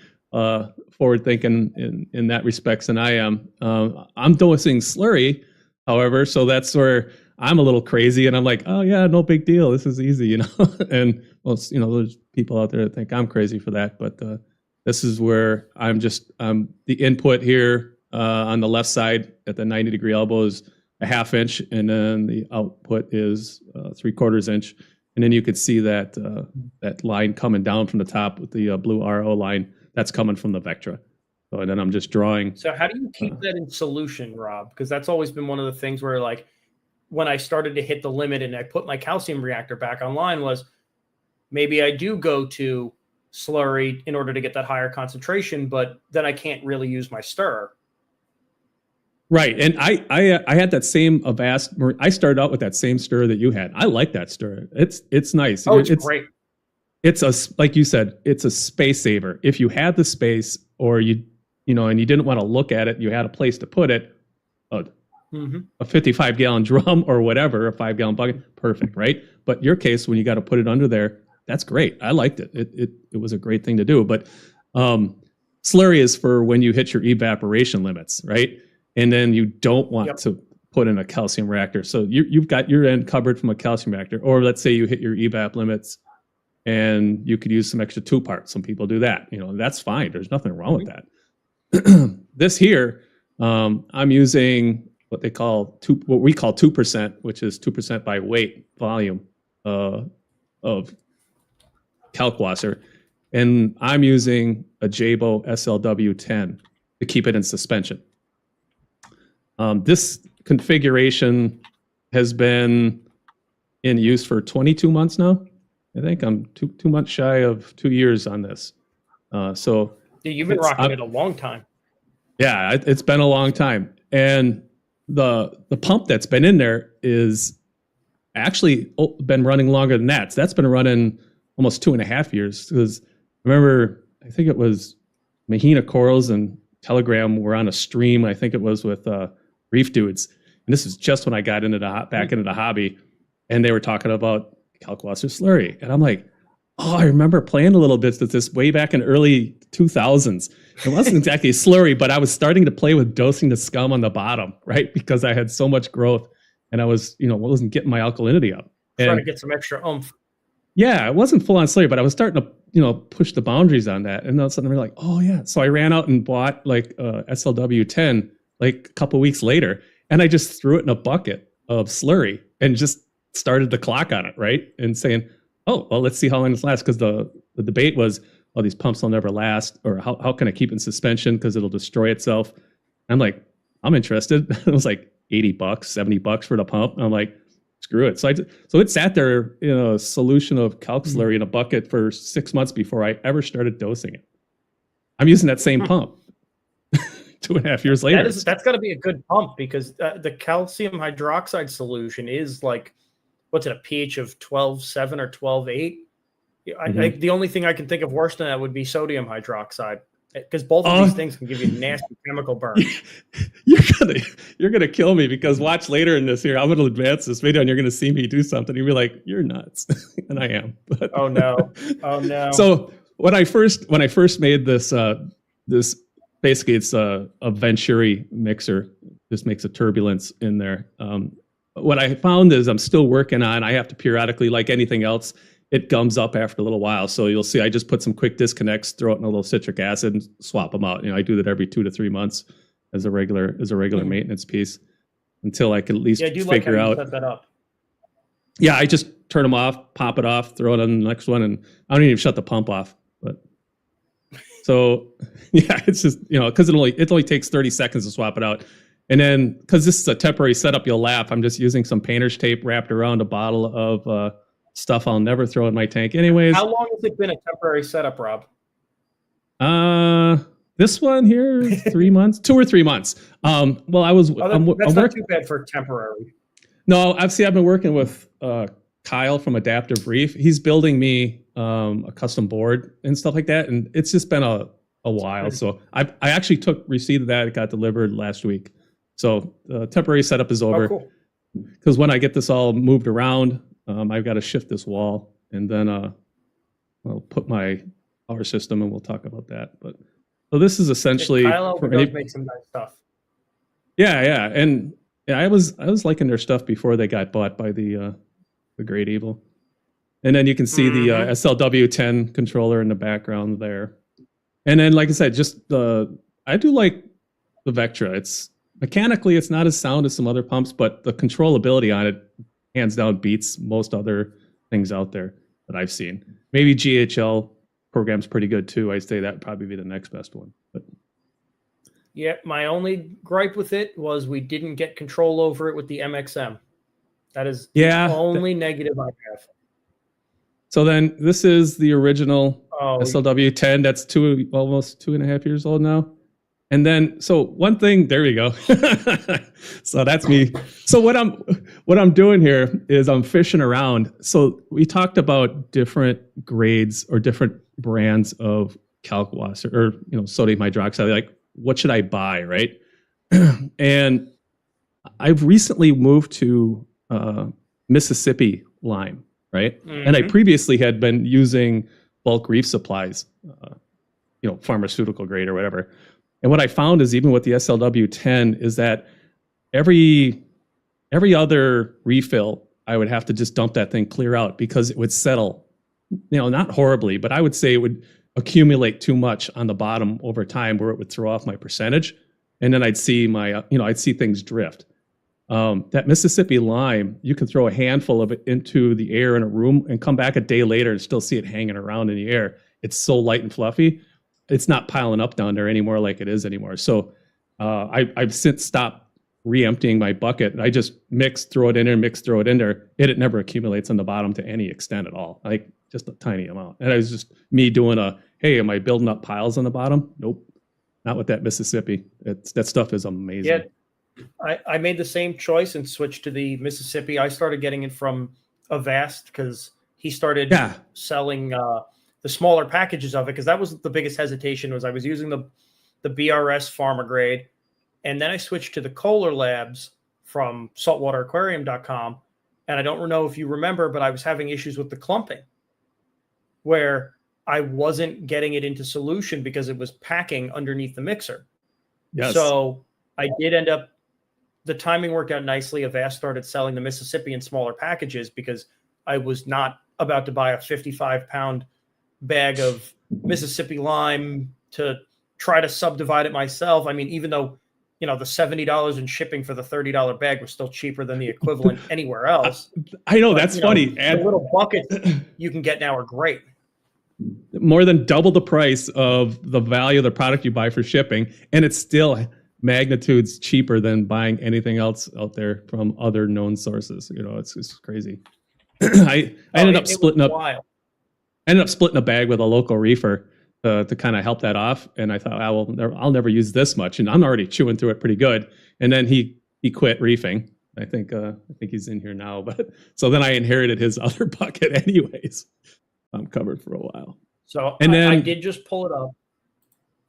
forward thinking in that respects than I am. I'm dosing slurry, however, so that's where I'm a little crazy, and I'm like, oh yeah, no big deal. This is easy, you know. And well, there's people out there that think I'm crazy for that, but this is where the input here on the left side at the 90-degree elbow is a 1/2 inch, and then the output is 3/4 inch. And then you could see that that line coming down from the top with the blue RO line. That's coming from the Vectra. So, and then I'm just drawing. So how do you keep that in solution, Rob? Because that's always been one of the things where, like, when I started to hit the limit and I put my calcium reactor back online, was maybe I do go to slurry in order to get that higher concentration, but then I can't really use my stir. Right, and I had that same Avast. I started out with that same stir that you had. I like that stir. It's nice. Oh, it's great. It's like you said, it's a space saver. If you had the space, or and you didn't want to look at it, you had a place to put it. A 55-gallon drum or whatever, a 5-gallon bucket, perfect, right? But your case, when you got to put it under there, that's great. I liked it. It was a great thing to do. But slurry is for when you hit your evaporation limits, right? And then you don't want to put in a calcium reactor. So you've got your end covered from a calcium reactor. Or let's say you hit your evap limits and you could use some extra 2-part. Some people do that. That's fine. There's nothing wrong with that. This here, I'm using what we call 2%, which is 2% by weight volume of Kalkwasser. And I'm using a Jabo SLW10 to keep it in suspension. This configuration has been in use for 22 months now. I think I'm 2 months shy of 2 years on this. So you've been rocking it a long time. Yeah, it's been a long time. And the pump that's been in there is actually been running longer than that. So that's been running almost 2.5 years. Because remember, I think it was Mahina Corals and Telegram were on a stream. I think it was with Reef dudes. And this is just when I got back into the hobby, and they were talking about Kalkwasser slurry. And I'm like, oh, I remember playing a little bit with this way back in early 2000s. It wasn't exactly slurry, but I was starting to play with dosing the scum on the bottom, right? Because I had so much growth, and I was, wasn't getting my alkalinity up. Trying to get some extra oomph. Yeah, it wasn't full on slurry, but I was starting to, push the boundaries on that. And all of a sudden, we're like, oh yeah. So I ran out and bought like SLW10 like a couple weeks later, and I just threw it in a bucket of slurry and just started the clock on it, right? And saying, oh, well, let's see how long this lasts. Because the debate was, oh, these pumps will never last, or how can I keep it in suspension because it'll destroy itself? I'm like, I'm interested. It was like $80, $70 for the pump. And I'm like, screw it. So it sat there in a solution of calc slurry in a bucket for 6 months before I ever started dosing it. I'm using that same pump 2.5 years later. That's got to be a good pump, because the calcium hydroxide solution is like, what's it, a pH of 12.7 or 12.8? The only thing I can think of worse than that would be sodium hydroxide, because both of these things can give you nasty chemical burn. You're gonna kill me, because watch later in this here. I'm gonna advance this video, and you're gonna see me do something. You'll be like, "You're nuts," and I am. But, oh no! So when I first made this, basically it's a Venturi mixer. This makes a turbulence in there. What I found is I'm still working on. I have to periodically, like anything else, it gums up after a little while. So you'll see I just put some quick disconnects, throw it in a little citric acid, and swap them out. I do that every 2 to 3 months as a regular maintenance piece, until I can at least figure out. Set that up. Yeah, I just turn them off, pop it off, throw it on the next one, and I don't even shut the pump off. But so yeah, it's just because it only takes 30 seconds to swap it out. And then, because this is a temporary setup, you'll laugh, I'm just using some painter's tape wrapped around a bottle of stuff I'll never throw in my tank anyways. How long has it been a temporary setup, Rob? This one here, 3 months, 2 or 3 months. Well, that's not too bad for temporary. No, I've been working with Kyle from Adaptive Reef. He's building me a custom board and stuff like that, and it's just been a while. So I actually took receipt of that. It got delivered last week. So the temporary setup is over. Oh, cool. Because when I get this all moved around, I've got to shift this wall, and then I'll put my power system, and we'll talk about that. But so this is essentially Kyle does make some nice stuff. Yeah, and Yeah, I was liking their stuff before they got bought by the Great Evil. And then you can see the SLW10 controller in the background there. And then, like I said, just I do like the Vectra. It's mechanically, it's not as sound as some other pumps, but the controllability on it, hands down, beats most other things out there that I've seen. Maybe GHL program's pretty good too. I'd say that would probably be the next best one. But yeah, my only gripe with it was we didn't get control over it with the MXM. That is the only negative I have. So then this is the original SLW10. That's almost 2.5 years old now. And then, so one thing, there we go. So that's me. So what I'm doing here is I'm fishing around. So we talked about different grades or different brands of Kalkwasser or, sodium hydroxide. Like, what should I buy, right? And I've recently moved to Mississippi lime, right? Mm-hmm. And I previously had been using bulk reef supplies, pharmaceutical grade or whatever. And what I found is even with the SLW10 is that every other refill, I would have to just dump that thing clear out because it would settle, not horribly, but I would say it would accumulate too much on the bottom over time where it would throw off my percentage. And then I'd see I'd see things drift. That Mississippi lime, you can throw a handful of it into the air in a room and come back a day later and still see it hanging around in the air. It's so light and fluffy. It's not piling up down there anymore like it is anymore. So I've since stopped re-emptying my bucket. I just mix, throw it in there, throw it in there. It never accumulates on the bottom to any extent at all, like just a tiny amount. And it was just me doing hey, am I building up piles on the bottom? Nope, not with that Mississippi. That stuff is amazing. Yeah, I made the same choice and switched to the Mississippi. I started getting it from Avast because he started selling the smaller packages of it, because that was the biggest hesitation. Was I was using the BRS pharma grade, and then I switched to the Kohler Labs from saltwateraquarium.com, and I don't know if you remember, but I was having issues with the clumping where I wasn't getting it into solution because it was packing underneath the mixer. Yes. So I did end up, the timing worked out nicely. Avast started selling the Mississippi in smaller packages because I was not about to buy a 55-pound bag of Mississippi lime to try to subdivide it myself. I mean, even though, the $70 in shipping for the $30 bag was still cheaper than the equivalent anywhere else. I know, that's funny. The little buckets you can get now are great. More than double the price of the value of the product you buy for shipping, and it's still magnitudes cheaper than buying anything else out there from other known sources. It's just crazy. I ended up splitting up. I ended up splitting a bag with a local reefer to kind of help that off. And I thought, I'll never use this much, and I'm already chewing through it pretty good. And then he quit reefing. I think he's in here now. But so then I inherited his other bucket, anyways. I'm covered for a while. So I did just pull it up.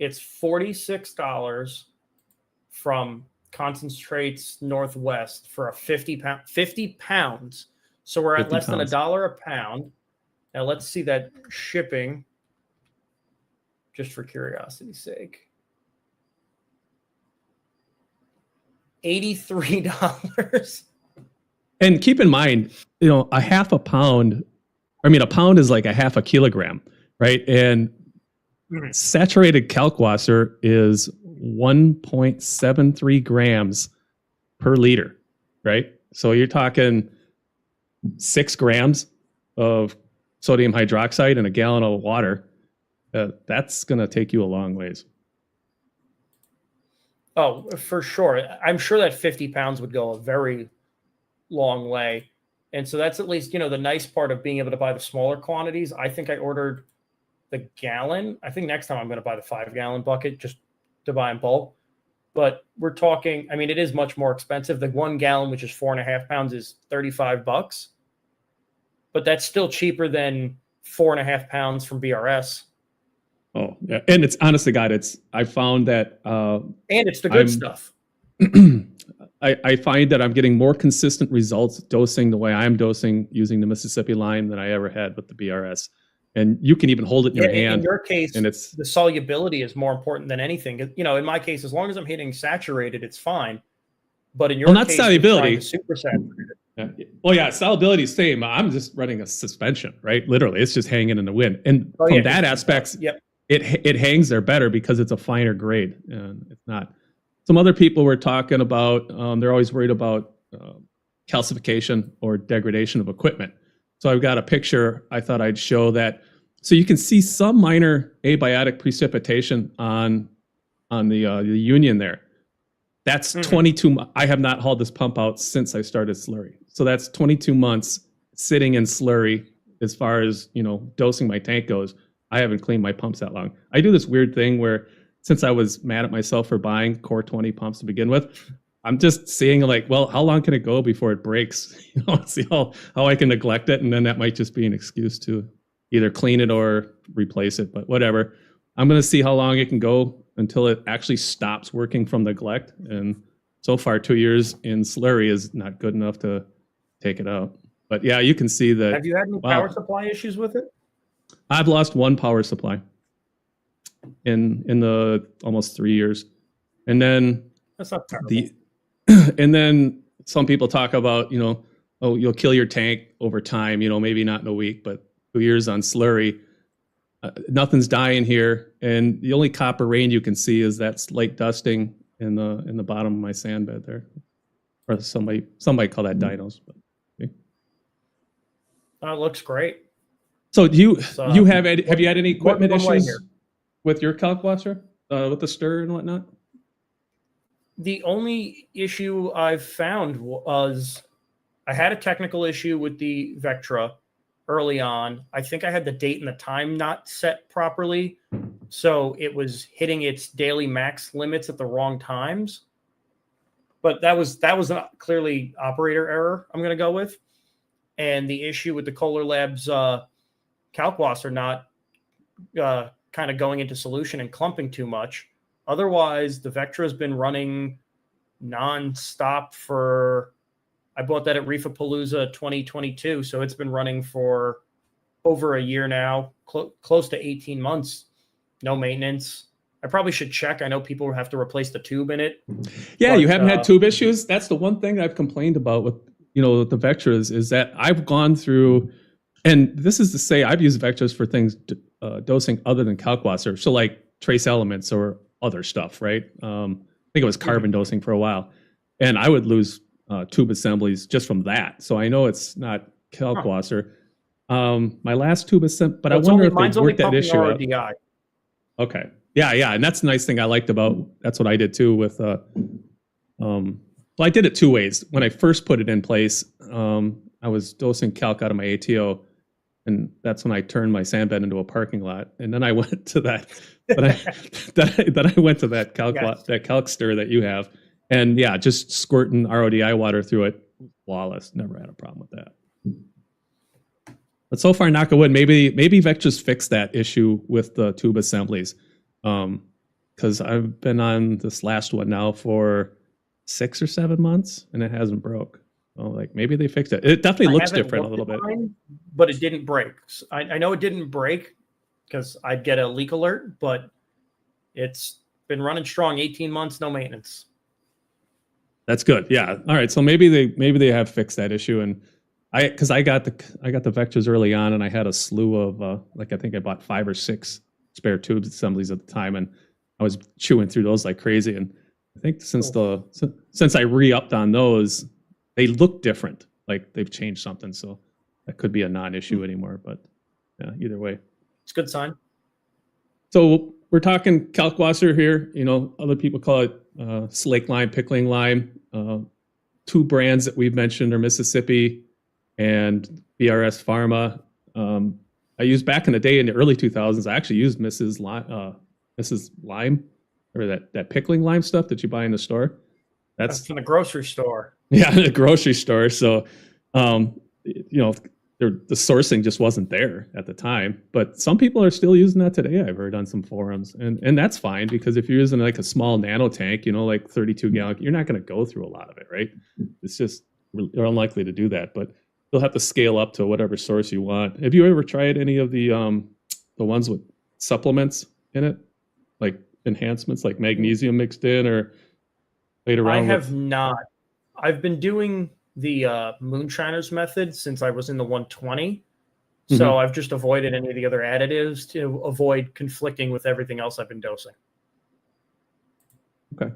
It's $46 from Concentrates Northwest for a 50 pounds. So we're at less than $1 a pound. Now let's see that shipping, just for curiosity's sake. $83. And keep in mind, a half a pound, a pound is like a half a kilogram, right? And saturated Kalkwasser is 1.73 grams per liter, right? So you're talking 6 grams of sodium hydroxide in a gallon of water. That's going to take you a long ways. Oh, for sure. I'm sure that 50 pounds would go a very long way. And so that's at least, the nice part of being able to buy the smaller quantities. I think I ordered the gallon. I think next time I'm going to buy the 5-gallon bucket just to buy in bulk. But we're talking, it is much more expensive. The 1 gallon, which is 4.5 pounds, is $35. But that's still cheaper than 4.5 pounds from BRS. Oh, yeah. And it's, honest to God, I found that. And it's the good stuff. I find that I'm getting more consistent results dosing the way I'm dosing using the Mississippi lime than I ever had with the BRS. And you can even hold it in your hand. In your case, and it's the solubility is more important than anything. In my case, as long as I'm hitting saturated, it's fine. But in Well, your not case, you're trying solubility. to supersaturate it. Yeah. Well, yeah, solubility is same. I'm just running a suspension, right? Literally, it's just hanging in the wind. And Oh from yeah, that just aspect, yep. it hangs there better because it's a finer grade, and it's not. Some other people were talking about they're always worried about calcification or degradation of equipment. So I've got a picture I thought I'd show that. So you can see some minor abiotic precipitation on the union there. That's 22. I have not hauled this pump out since I started slurry. So that's 22 months sitting in slurry as far as, dosing my tank goes. I haven't cleaned my pumps that long. I do this weird thing where since I was mad at myself for buying Core 20 pumps to begin with, I'm just seeing like, well, how long can it go before it breaks? See how I can neglect it. And then that might just be an excuse to either clean it or replace it, but whatever. I'm going to see how long it can go until it actually stops working from neglect. And so far, 2 years in slurry is not good enough to take it out. But yeah, you can see that. Have you had any power supply issues with it? I've lost one power supply in the almost 3 years. And then that's not terrible. And then some people talk about, oh, you'll kill your tank over time, maybe not in a week, but 2 years on slurry. Nothing's dying here, and the only copper rain you can see is that slight dusting in the bottom of my sand bed there, or somebody call that dinos. But okay. It looks great. So have you had any equipment issues with your Kalkwasser, with the stir and whatnot? The only issue I've found was I had a technical issue with the Vectra early on. I think I had the date and the time not set properly, so it was hitting its daily max limits at the wrong times. But that was not clearly operator error, I'm going to go with. And the issue with the Kohler Labs Kalkwasser not kind of going into solution and clumping too much. Otherwise, the Vectra has been running nonstop for, I bought that at Reefapalooza 2022, so it's been running for over a year now, close to 18 months, no maintenance. I probably should check. I know people have to replace the tube in it. Yeah, but, you haven't had tube issues? That's the one thing I've complained about with the Vectras is that I've gone through, and this is to say I've used Vectras for things dosing other than Kalkwasser, so like trace elements or other stuff, right? I think it was carbon dosing for a while, and I would lose tube assemblies just from that. So I know it's not Kalkwasser. My last tube assembly, but I wonder if they worked that issue out. Okay, yeah, and that's the nice thing I liked about. That's what I did too with. Well, I did it two ways. When I first put it in place, I was dosing calc out of my ATO, and that's when I turned my sand bed into a parking lot. And then I went to that. Then I went to that calc that calc stir that you have. And yeah, just squirting RODI water through it, flawless. Never had a problem with that. But so far, knock on wood, maybe Vectras fix that issue with the tube assemblies. Because I've been on this last one now for 6 or 7 months, and it hasn't broke. So like maybe they fixed it. It definitely looks different a little bit. But it didn't break. I know it didn't break because I'd get a leak alert, but it's been running strong 18 months, no maintenance. That's good. Yeah. All right. So maybe they have fixed that issue. And I got the Vectras early on, and I had a slew of I think I bought 5 or 6 spare tube assemblies at the time, and I was chewing through those like crazy. And I think since I re-upped on those, they look different. Like they've changed something. So that could be a non-issue anymore. But yeah, either way, it's a good sign. So we're talking Kalkwasser here. Other people call it slake lime, pickling lime. 2 brands that we've mentioned are Mississippi and BRS Pharma. I used back in the day in the early 2000s. I actually used Mrs. Lime, or that pickling lime stuff that you buy in the store. That's from the grocery store. Yeah, the grocery store. So, the sourcing just wasn't there at the time. But some people are still using that today, I've heard on some forums. And that's fine, because if you're using like a small nano tank, like 32 gallon, you're not going to go through a lot of it, right? It's just, you're unlikely to do that. But you'll have to scale up to whatever source you want. Have you ever tried any of the ones with supplements in it? Like enhancements, like magnesium mixed in, or played around? I have not. I've been doing the moonshiner's method since I was in the 120. Mm-hmm. So I've just avoided any of the other additives to avoid conflicting with everything else I've been dosing. Okay.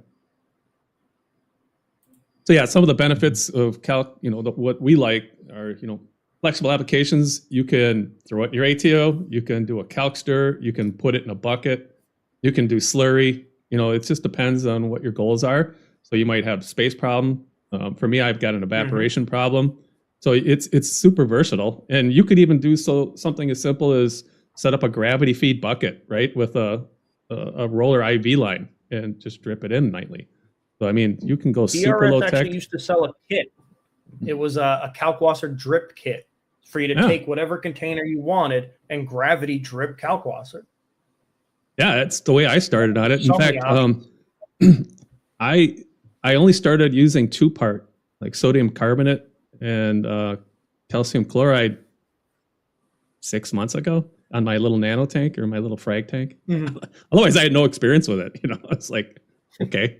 So yeah, some of the benefits of calc, what we like are, flexible applications. You can throw it in your ATO, you can do a calc stir, you can put it in a bucket, you can do slurry. It just depends on what your goals are. So you might have space problem. For me, I've got an evaporation problem. So it's super versatile, and you could even do something as simple as set up a gravity feed bucket, right, with a roller IV line and just drip it in nightly. So I mean, you can go super low tech. actually used to sell a kit. It was a Kalkwasser drip kit for you to take whatever container you wanted and gravity drip Kalkwasser. Yeah, that's the way I started on it. In fact, I only started using 2-part, like sodium carbonate and calcium chloride 6 months ago on my little nano tank or my little frag tank. Mm-hmm. Otherwise, I had no experience with it. It's like, okay,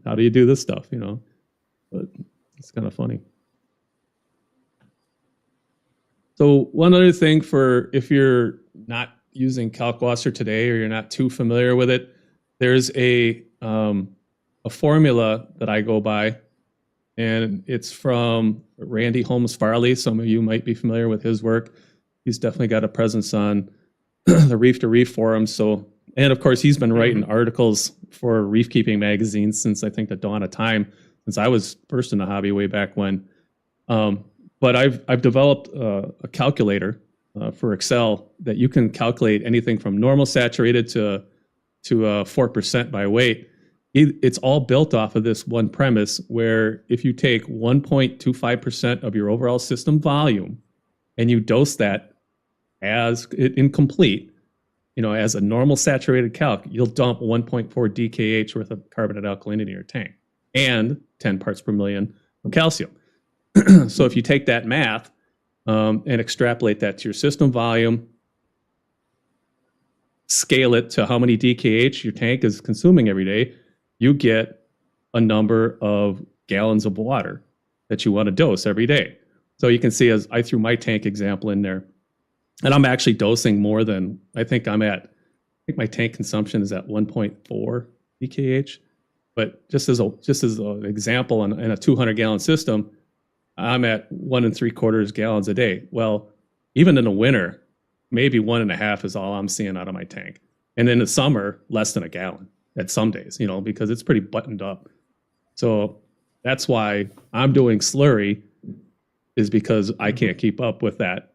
how do you do this stuff? But it's kind of funny. So one other thing for if you're not using Kalkwasser today or you're not too familiar with it, there's a formula that I go by, and it's from Randy Holmes Farley. Some of you might be familiar with his work. He's definitely got a presence on the Reef to Reef forums. So, and of course, he's been writing articles for Reefkeeping magazines since I think the dawn of time, since I was first in the hobby way back when. But I've developed a calculator for Excel that you can calculate anything from normal saturated to 4% by weight. It's all built off of this one premise where if you take 1.25% of your overall system volume and you dose that as incomplete, as a normal saturated calc, you'll dump 1.4 DKH worth of carbonate alkalinity in your tank and 10 parts per million of calcium. So if you take that math and extrapolate that to your system volume, scale it to how many DKH your tank is consuming every day, you get a number of gallons of water that you want to dose every day. So you can see, as I threw my tank example in there, and I'm actually dosing more than I think my tank consumption is at 1.4 DKH. But just as an example, in a 200 gallon system, I'm at 1 3/4 gallons a day. Well, even in the winter, maybe 1.5 is all I'm seeing out of my tank. And in the summer, less than a gallon at some days, because it's pretty buttoned up. So that's why I'm doing slurry, is because I can't keep up with that.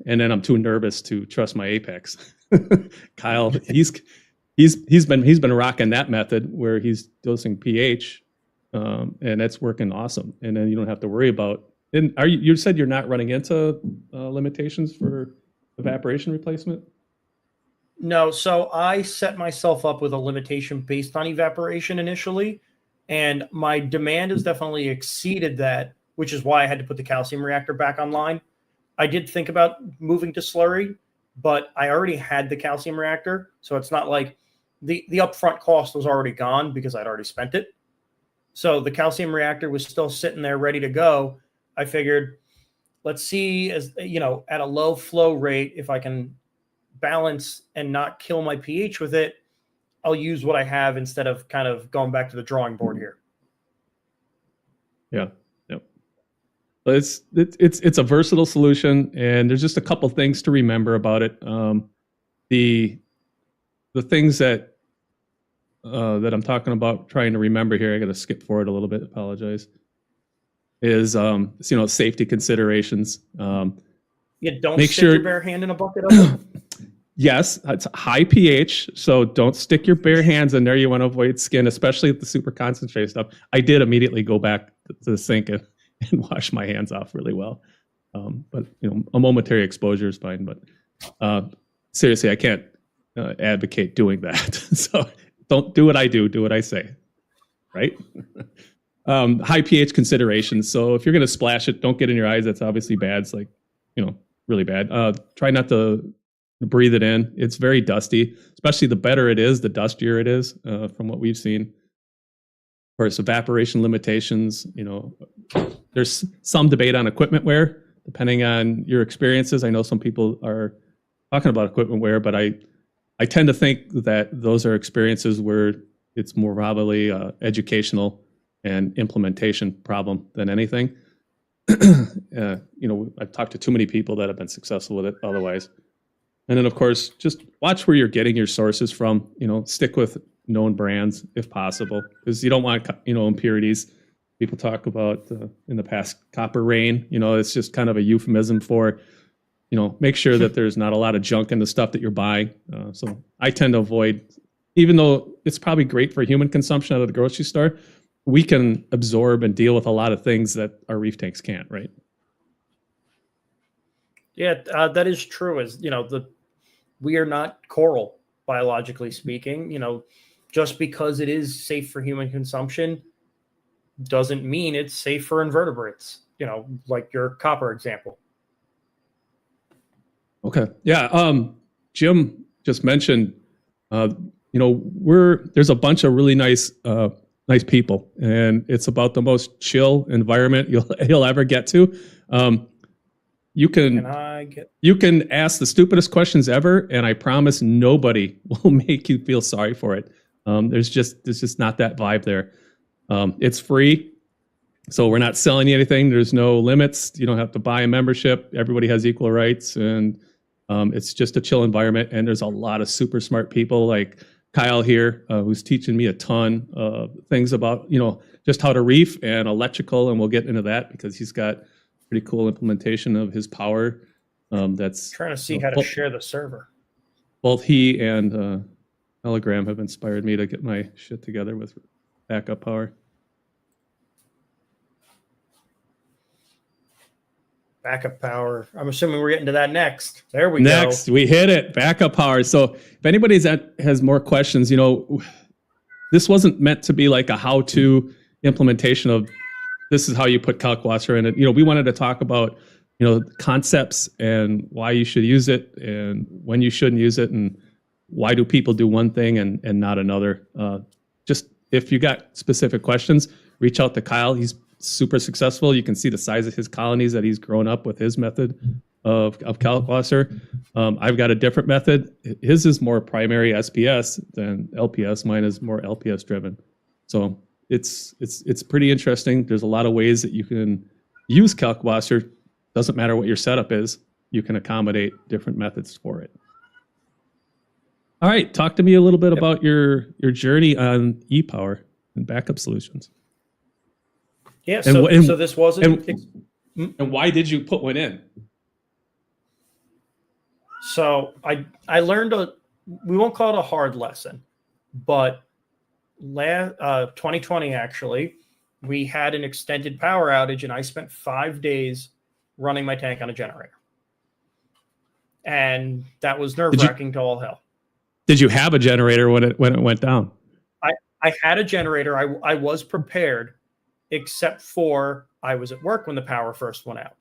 And then I'm too nervous to trust my apex. Kyle, he's been rocking that method where he's dosing pH, and that's working awesome. And then you don't have to worry about. And you said you're not running into limitations for evaporation replacement? No, so I set myself up with a limitation based on evaporation initially, and my demand has definitely exceeded that, which is why I had to put the calcium reactor back online. I did think about moving to slurry, but I already had the calcium reactor, so it's not like the upfront cost was already gone because I'd already spent it. So the calcium reactor was still sitting there ready to go. I figured, let's see, as at a low flow rate, if I can balance and not kill my pH with it, I'll use what I have instead of kind of going back to the drawing board here. Yeah. But it's a versatile solution, and there's just a couple things to remember about it. The things that I'm talking about, trying to remember here, I got to skip forward a little bit. Apologize. Is safety considerations. Don't stick your bare hand in a bucket of it. Yes, it's high pH, so don't stick your bare hands in there. You want to avoid skin, especially with the super concentrated stuff. I did immediately go back to the sink and wash my hands off really well. But a momentary exposure is fine. But seriously, I can't advocate doing that. So don't do what I do what I say, right? High pH considerations. So if you're going to splash it, don't get in your eyes. That's obviously bad. It's like, really bad. Try not to breathe it in. It's very dusty, especially the better it is, the dustier it is, from what we've seen. course, evaporation limitations. There's some debate on equipment wear, depending on your experiences. I know some people are talking about equipment wear, but I tend to think that those are experiences where it's more probably educational and implementation problem than anything. I've talked to too many people that have been successful with it otherwise. And then, of course, just watch where you're getting your sources from. Stick with known brands if possible, because you don't want, impurities. People talk about in the past copper rain. It's just kind of a euphemism for, make sure that there's not a lot of junk in the stuff that you're buying. So I tend to avoid, even though it's probably great for human consumption out of the grocery store, we can absorb and deal with a lot of things that our reef tanks can't, right? Yeah, that is true. We are not coral, biologically speaking. Just because it is safe for human consumption doesn't mean it's safe for invertebrates, like your copper example. Okay. Yeah. Jim just mentioned, there's a bunch of really nice people, and it's about the most chill environment you'll ever get to. You can ask the stupidest questions ever, and I promise nobody will make you feel sorry for it. There's just not that vibe there. It's free, so we're not selling you anything. There's no limits. You don't have to buy a membership. Everybody has equal rights, and it's just a chill environment. And there's a lot of super smart people like Kyle here, who's teaching me a ton of things about, just how to reef and electrical, and we'll get into that because he's got pretty cool implementation of his power. That's trying to see how to share the server. Both he and Telegram have inspired me to get my shit together with backup power. Backup power. I'm assuming we're getting to that next. There we go. Next, we hit it. Backup power. So if anybody has more questions, this wasn't meant to be like a how-to implementation of this is how you put Kalkwasser in it. We wanted to talk about, concepts and why you should use it and when you shouldn't use it and why do people do one thing and not another. Just if you got specific questions, reach out to Kyle. He's super successful. You can see the size of his colonies that he's grown up with his method of Kalkwasser. I've got a different method. His is more primary SPS than LPS. Mine is more LPS driven. So it's pretty interesting. There's a lot of ways that you can use Kalkwasser. Doesn't matter what your setup is. You can accommodate different methods for it. All right, talk to me a little bit about your journey on e-power and backup solutions. Yeah, so this wasn't... And why did you put one in? So I learned we won't call it a hard lesson, but 2020 actually, we had an extended power outage and I spent 5 days running my tank on a generator. And that was nerve-wracking to all hell. Did you have a generator when it went down? I had a generator. I was prepared, except for I was at work when the power first went out.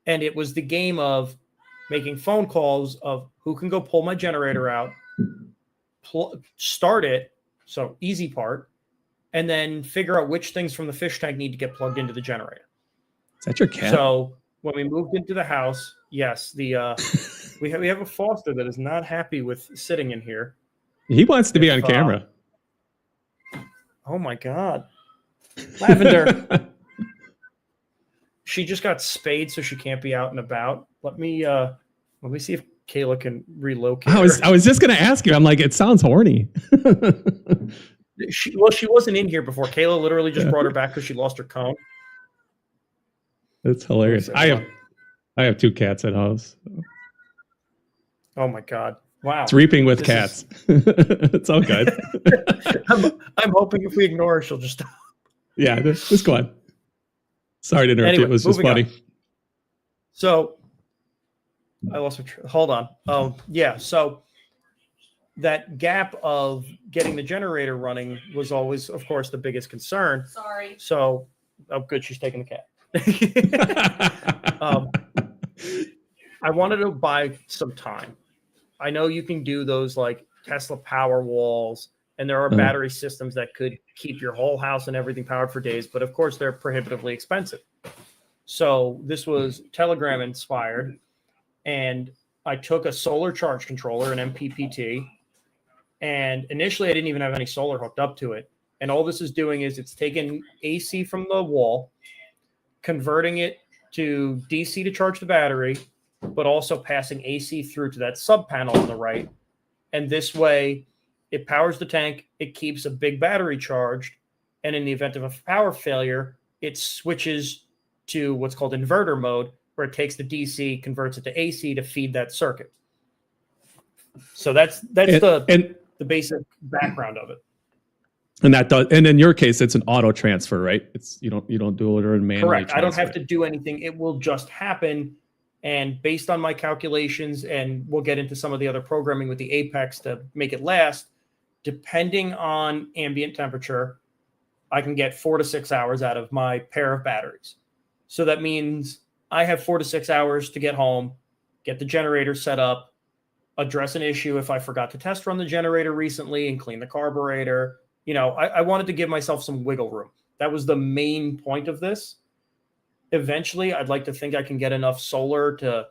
And it was the game of making phone calls of who can go pull my generator out, start it, so easy part, and then figure out which things from the fish tank need to get plugged into the generator. Is that your cat? So when we moved into the house, yes, we have a foster that is not happy with sitting in here. He wants to be on camera. Oh my God. Lavender. She just got spayed, so she can't be out and about. Let me see if Kayla can relocate. I was just gonna ask you. I'm like, it sounds horny. She wasn't in here before. Kayla literally just brought her back because she lost her cone. That's hilarious. I have 2 cats at house. So. Oh my God. Wow. It's reaping with cats. It's all good. I'm hoping if we ignore her, she'll just stop. Yeah, just go on. Sorry to interrupt you. It was just funny. So I lost my hold on. Yeah. So that gap of getting the generator running was always, of course, the biggest concern. Sorry. So, good. She's taking the cat. I wanted to buy some time. I know you can do those like Tesla power walls And there are battery systems that could keep your whole house and everything powered for days, but of course they're prohibitively expensive. So this was Telegram inspired, and I took a solar charge controller, an MPPT, and initially I didn't even have any solar hooked up to it. And all this is doing is it's taking AC from the wall, converting it to DC to charge the battery, but also passing AC through to that sub panel on the right. And this way it powers the tank, it keeps a big battery charged, and in the event of a power failure, it switches to what's called inverter mode, where it takes the DC, converts it to AC to feed that circuit. So that's the basic background of it. And that does, and in your case, it's an auto transfer, right? It's you don't do it or manually. Correct. Transfer. I don't have to do anything. It will just happen. And based on my calculations, and we'll get into some of the other programming with the Apex to make it last, depending on ambient temperature, I can get 4 to 6 hours out of my pair of batteries. So that means I have 4 to 6 hours to get home, get the generator set up, address an issue if I forgot to test run the generator recently and clean the carburetor. You know, I wanted to give myself some wiggle room. That was the main point of this. Eventually, I'd like to think I can get enough solar to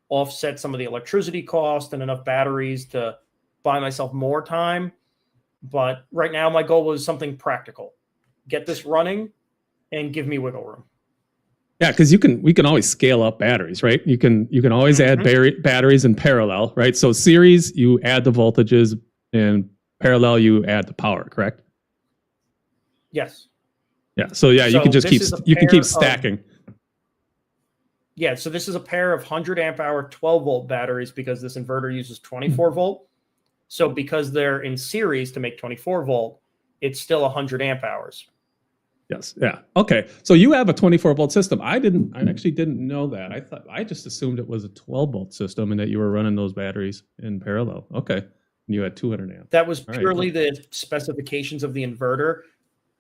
offset some of the electricity cost and enough batteries to buy myself more time. But right now, my goal was something practical. Get this running and give me wiggle room. Yeah, because we can always scale up batteries, right? You can always add batteries in parallel, right? So series, you add the voltages, and parallel, you add the power, correct? Yes. Yeah. So yeah, you can just keep stacking. Yeah. So this is a pair of 100 amp hour 12 volt batteries because this inverter uses 24 volt. So because they're in series to make 24 volt, it's still 100 amp hours. Yes. Yeah. Okay. So you have a 24 volt system. I actually didn't know that. I just assumed it was a 12 volt system and that you were running those batteries in parallel. Okay. You had 200 amp. That was purely the specifications of the inverter.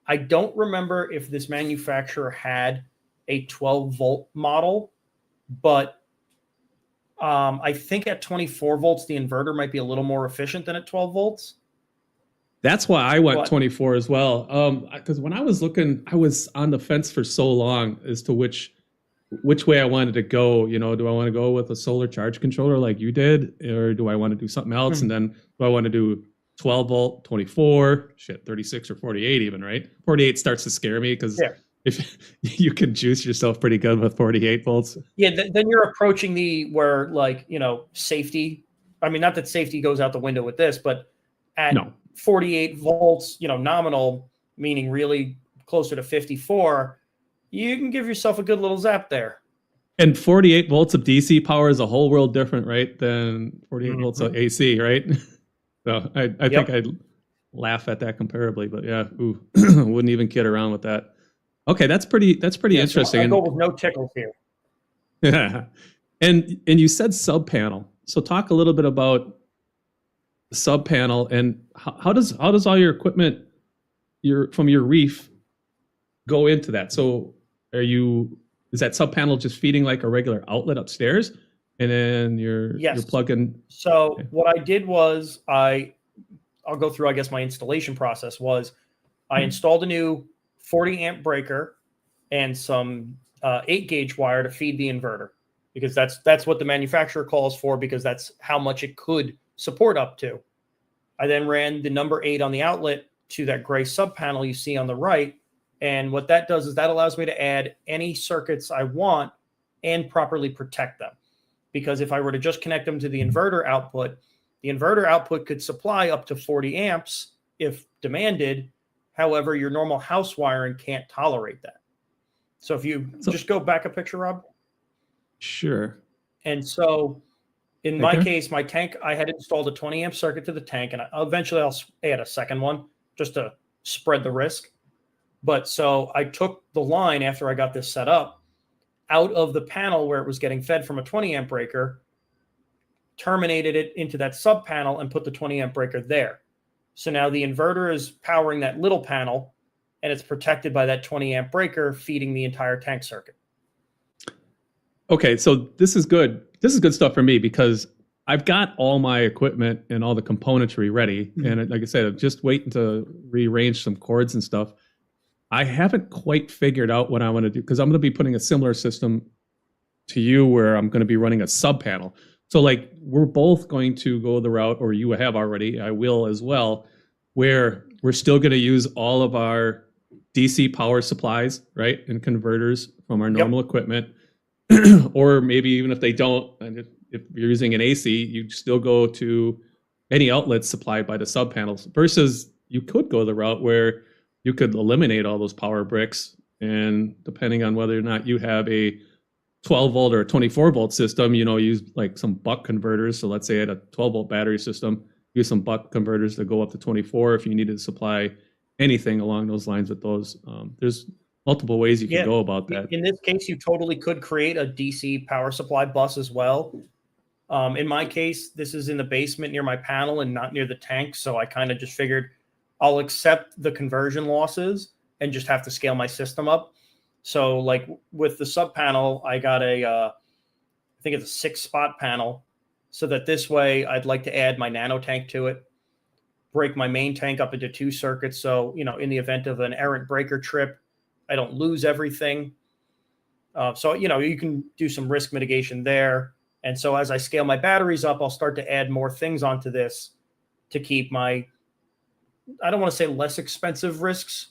I don't remember if this manufacturer had a 12 volt model, but I think at 24 volts, the inverter might be a little more efficient than at 12 volts. That's why I went 24 as well. Because when I was looking, I was on the fence for so long as to which way I wanted to go. You know, do I want to go with a solar charge controller like you did, or do I want to do something else? And then do I want to do 12 volt, 24, 36 or 48 even, right? 48 starts to scare me because if you can juice yourself pretty good with 48 volts. Yeah, then you're approaching where safety. I mean, not that safety goes out the window with this, but at 48 volts, nominal, meaning really closer to 54, you can give yourself a good little zap there. And 48 volts of DC power is a whole world different, right, than 48 volts of AC, right? So I think I'd laugh at that comparably, but yeah, wouldn't even kid around with that. Okay, that's pretty interesting. So I go with no tickles here. Yeah, and you said sub panel. So talk a little bit about sub panel and how does all your equipment from your Reef go into that? So is that sub panel just feeding like a regular outlet upstairs, and then you're plugging? So what I did was I'll go through, I guess, my installation process was I installed a new 40 amp breaker and some 8 gauge wire to feed the inverter, because that's what the manufacturer calls for, because that's how much it could support up to. I then ran the number 8 on the outlet to that gray sub panel you see on the right. And what that does is that allows me to add any circuits I want and properly protect them. Because if I were to just connect them to the inverter output could supply up to 40 amps if demanded. However, your normal house wiring can't tolerate that. So if you just go back a picture, Rob. Sure. And so in my case, my tank, I had installed a 20 amp circuit to the tank, and eventually I'll add a second one just to spread the risk. But so I took the line after I got this set up out of the panel where it was getting fed from a 20 amp breaker, terminated it into that sub panel, and put the 20 amp breaker there. So now the inverter is powering that little panel, and it's protected by that 20 amp breaker feeding the entire tank circuit. Okay, so this is good. This is good stuff for me, because I've got all my equipment and all the componentry ready. And like I said, I'm just waiting to rearrange some cords and stuff. I haven't quite figured out what I want to do because I'm going to be putting a similar system to you where I'm going to be running a sub panel. So like we're both going to go the route, or you have already, I will as well, where we're still going to use all of our DC power supplies, right, and converters from our normal equipment. Or maybe even if they don't, and if you're using an AC, you still go to any outlets supplied by the sub panels. Versus you could go the route where you could eliminate all those power bricks, and depending on whether or not you have a 12 volt or a 24 volt system, use like some buck converters. So let's say at a 12 volt battery system, use some buck converters to go up to 24 if you needed to supply anything along those lines with those. There's multiple ways you can go about that. In this case, you totally could create a DC power supply bus as well. In my case, this is in the basement near my panel and not near the tank. So I kind of just figured I'll accept the conversion losses and just have to scale my system up. So like with the sub panel, I got I think it's a 6-spot panel, so that this way I'd like to add my nano tank to it, break my main tank up into 2 circuits. So, in the event of an errant breaker trip, I don't lose everything. So, you can do some risk mitigation there. And so as I scale my batteries up, I'll start to add more things onto this to keep my, I don't want to say less expensive risks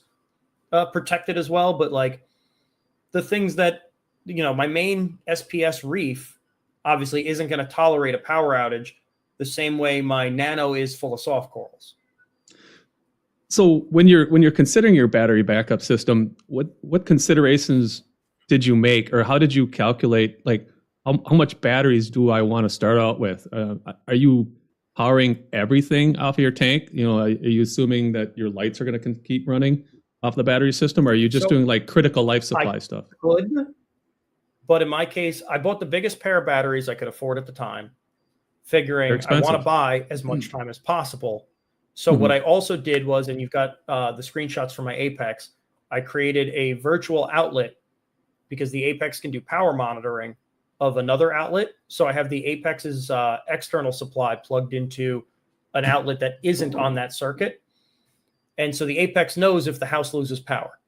protected as well, but like the things that, my main SPS Reef obviously isn't going to tolerate a power outage the same way my nano is full of soft corals. So when you're considering your battery backup system, what considerations did you make, or how did you calculate, like how much batteries do I want to start out with? Are you powering everything off of your tank? Are you assuming that your lights are going to keep running off the battery system, or are you just doing like critical life supply stuff? Good, but in my case, I bought the biggest pair of batteries I could afford at the time, figuring I want to buy as much time as possible. So what I also did was, and you've got the screenshots from my Apex, I created a virtual outlet because the Apex can do power monitoring of another outlet. So I have the Apex's external supply plugged into an outlet that isn't on that circuit. And so the Apex knows if the house loses power.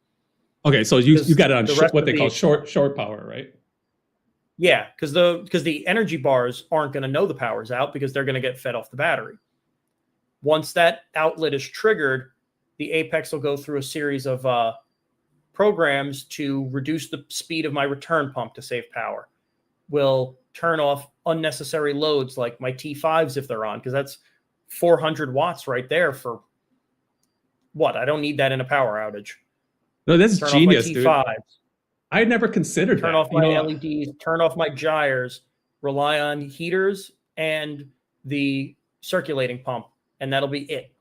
Okay, so you got it on what they call short power, right? Yeah, because the energy bars aren't going to know the power's out because they're going to get fed off the battery. Once that outlet is triggered, the Apex will go through a series of programs to reduce the speed of my return pump to save power. Will turn off unnecessary loads like my T5s if they're on, because that's 400 watts right there for what? I don't need that in a power outage. No, that's genius, dude. I never considered turn off my LEDs, turn off my gyres, rely on heaters and the circulating pump, and that'll be it.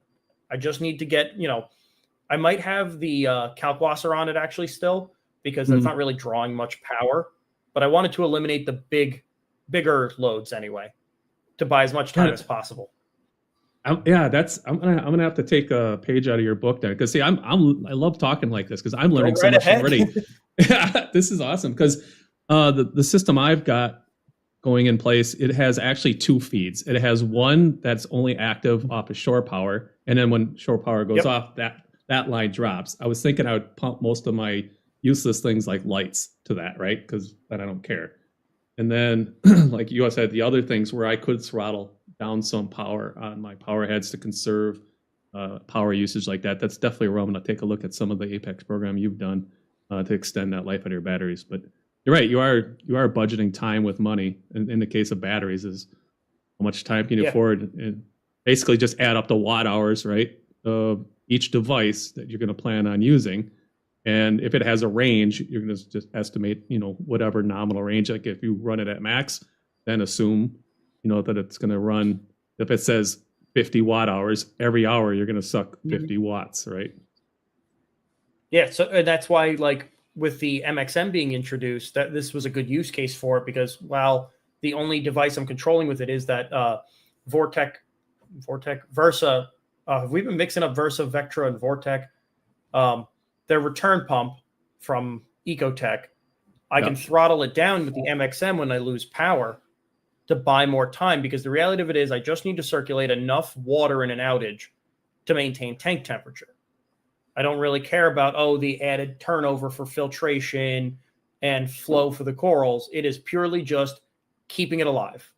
I just need to get, I might have the Kalkwasser on it actually still, because that's not really drawing much power, but I wanted to eliminate the bigger loads anyway, to buy as much time as possible. I'm gonna have to take a page out of your book then, because see, I love talking like this because I'm learning so much already. This is awesome because the system I've got going in place, it has actually 2 feeds. It has one that's only active off of shore power, and then when shore power goes off, that line drops. I was thinking I would pump most of my useless things like lights to that, right? Because then I don't care. And then, like you said, the other things where I could throttle down some power on my power heads to conserve power usage like that. That's definitely where I'm going to take a look at some of the Apex program you've done to extend that life of your batteries. But you're right, you are budgeting time with money. In the case of batteries, is how much time can you afford, and basically just add up the watt hours, right, of each device that you're going to plan on using. And if it has a range, you're going to just estimate, whatever nominal range. Like if you run it at max, then assume, that it's going to run. If it says 50 watt hours, every hour you're going to suck 50 watts, right? Yeah. So that's why, like with the MXM being introduced, that this was a good use case for it, because while the only device I'm controlling with it is that Vortec Versa. We've been mixing up Versa, Vectra, and Vortec. Their return pump from Ecotech, I can throttle it down with the MXM when I lose power, to buy more time, because the reality of it is I just need to circulate enough water in an outage to maintain tank temperature. I don't really care about, the added turnover for filtration and flow for the corals. It is purely just keeping it alive.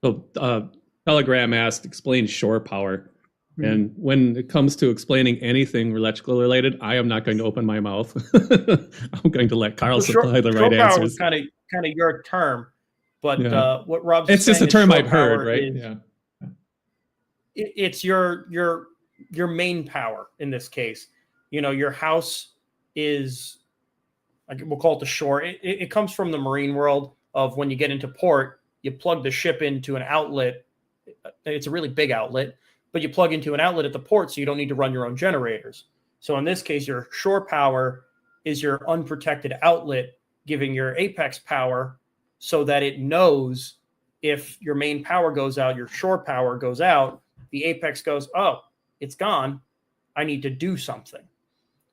So Telegram asked, explain shore power. And when it comes to explaining anything electrical related, I am not going to open my mouth. I'm going to let Carl supply the right answers. Shore power was kind of your term, but what Rob's it's saying just a term I've heard, right? Yeah, it's your main power in this case. Your house is, we'll call it the shore. It comes from the marine world of when you get into port, you plug the ship into an outlet. It's a really big outlet, but you plug into an outlet at the port so you don't need to run your own generators. So in this case, your shore power is your unprotected outlet giving your apex power so that it knows if your main power goes out, your shore power goes out, the apex goes, oh, it's gone. I need to do something.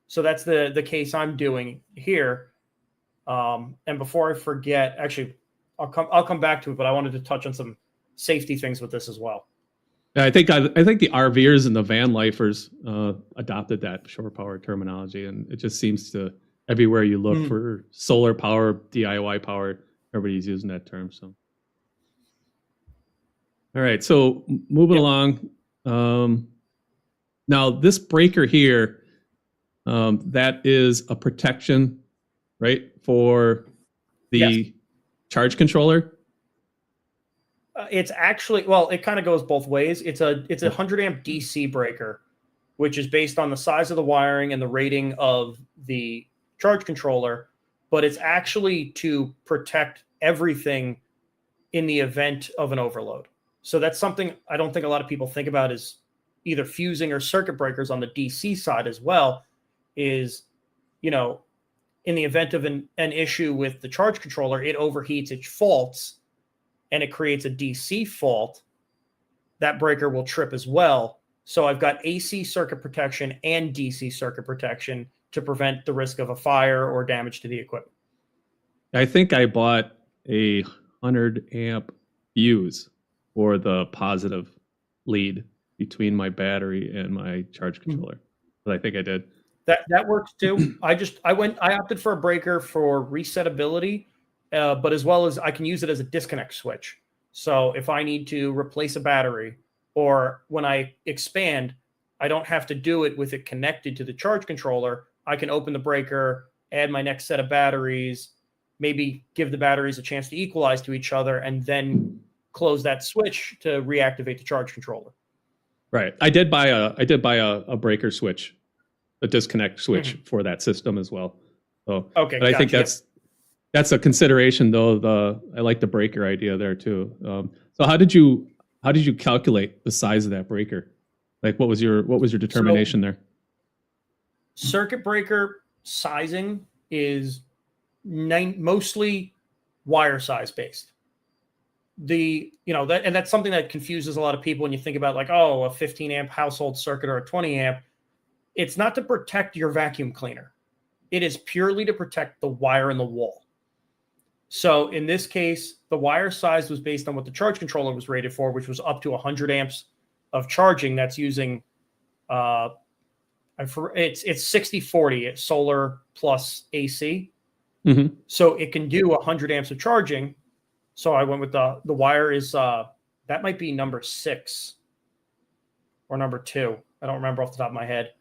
So that's the case I'm doing here. And before I forget, actually, I'll come back to it, but I wanted to touch on some safety things with this as well. I think the RVers and the van lifers adopted that shore power terminology, and it just seems to everywhere you look for solar power, DIY power, everybody's using that term. So, all right, so moving along. Now this breaker here, that is a protection, right, for the charge controller. It's actually, well, it kind of goes both ways. It's a 100 amp DC breaker, which is based on the size of the wiring and the rating of the charge controller, but it's actually to protect everything in the event of an overload. So that's something I don't think a lot of people think about, is either fusing or circuit breakers on the DC side as well, is, in the event of an issue with the charge controller, it overheats, it faults, and it creates a DC fault, that breaker will trip as well. So I've got AC circuit protection and DC circuit protection to prevent the risk of a fire or damage to the equipment. I think I bought a 100 amp fuse for the positive lead between my battery and my charge controller. But I think I did. That works too. I opted for a breaker for resetability, but as well as I can use it as a disconnect switch. So if I need to replace a battery, or when I expand, I don't have to do it with it connected to the charge controller. I can open the breaker, add my next set of batteries, maybe give the batteries a chance to equalize to each other, and then close that switch to reactivate the charge controller. Right. I did buy a breaker switch, a disconnect switch for that system as well. So, okay, but I think that's a consideration though. I like the breaker idea there too. So how did you calculate the size of that breaker? Like what was your determination there? Circuit breaker sizing is mostly wire size based. That's something that confuses a lot of people when you think about, like, a 15 amp household circuit or a 20 amp. It's not to protect your vacuum cleaner. It is purely to protect the wire in the wall. So in this case, the wire size was based on what the charge controller was rated for, which was up to 100 amps of charging. That's using, it's 60-40, it's solar plus AC. Mm-hmm. So it can do 100 amps of charging. So I went with the wire is, that might be number 6 or number 2. I don't remember off the top of my head.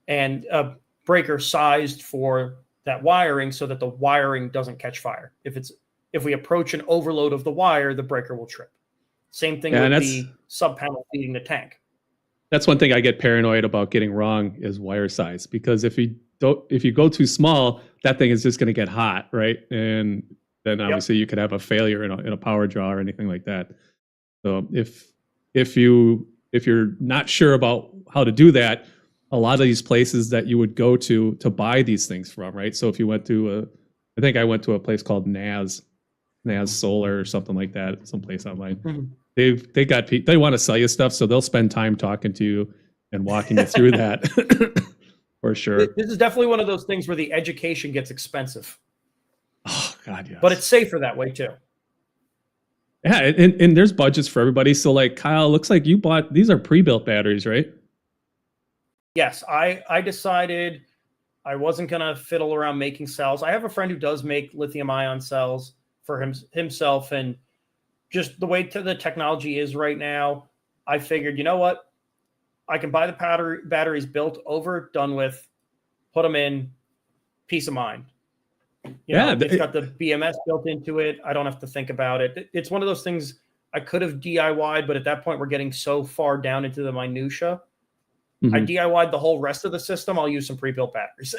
And a breaker sized for that wiring so that the wiring doesn't catch fire. If we approach an overload of the wire, the breaker will trip. Same thing with the sub panel feeding the tank. That's one thing I get paranoid about getting wrong is wire size, because if you go too small, that thing is just going to get hot, right? And then obviously you could have a failure in a power draw or anything like that. So if you're not sure about how to do that, a lot of these places that you would go to buy these things from, right? So if you went to I think I went to a place called NAS Solar or something like that, someplace online. Mm-hmm. They want to sell you stuff, so they'll spend time talking to you and walking you through that for sure. This is definitely one of those things where the education gets expensive. Oh God, yes. But it's safer that way too. Yeah, and there's budgets for everybody. So like Kyle, looks like you bought these are pre-built batteries, right? Yes, I decided I wasn't going to fiddle around making cells. I have a friend who does make lithium ion cells for himself. And just the way the technology is right now, I figured, you know what? I can buy the batteries built, over, done with, put them in, peace of mind. It's got the BMS built into it. I don't have to think about it. It's one of those things I could have DIY'd, but at that point, we're getting so far down into the minutia. I DIY'd the whole rest of the system. I'll use some pre-built batteries.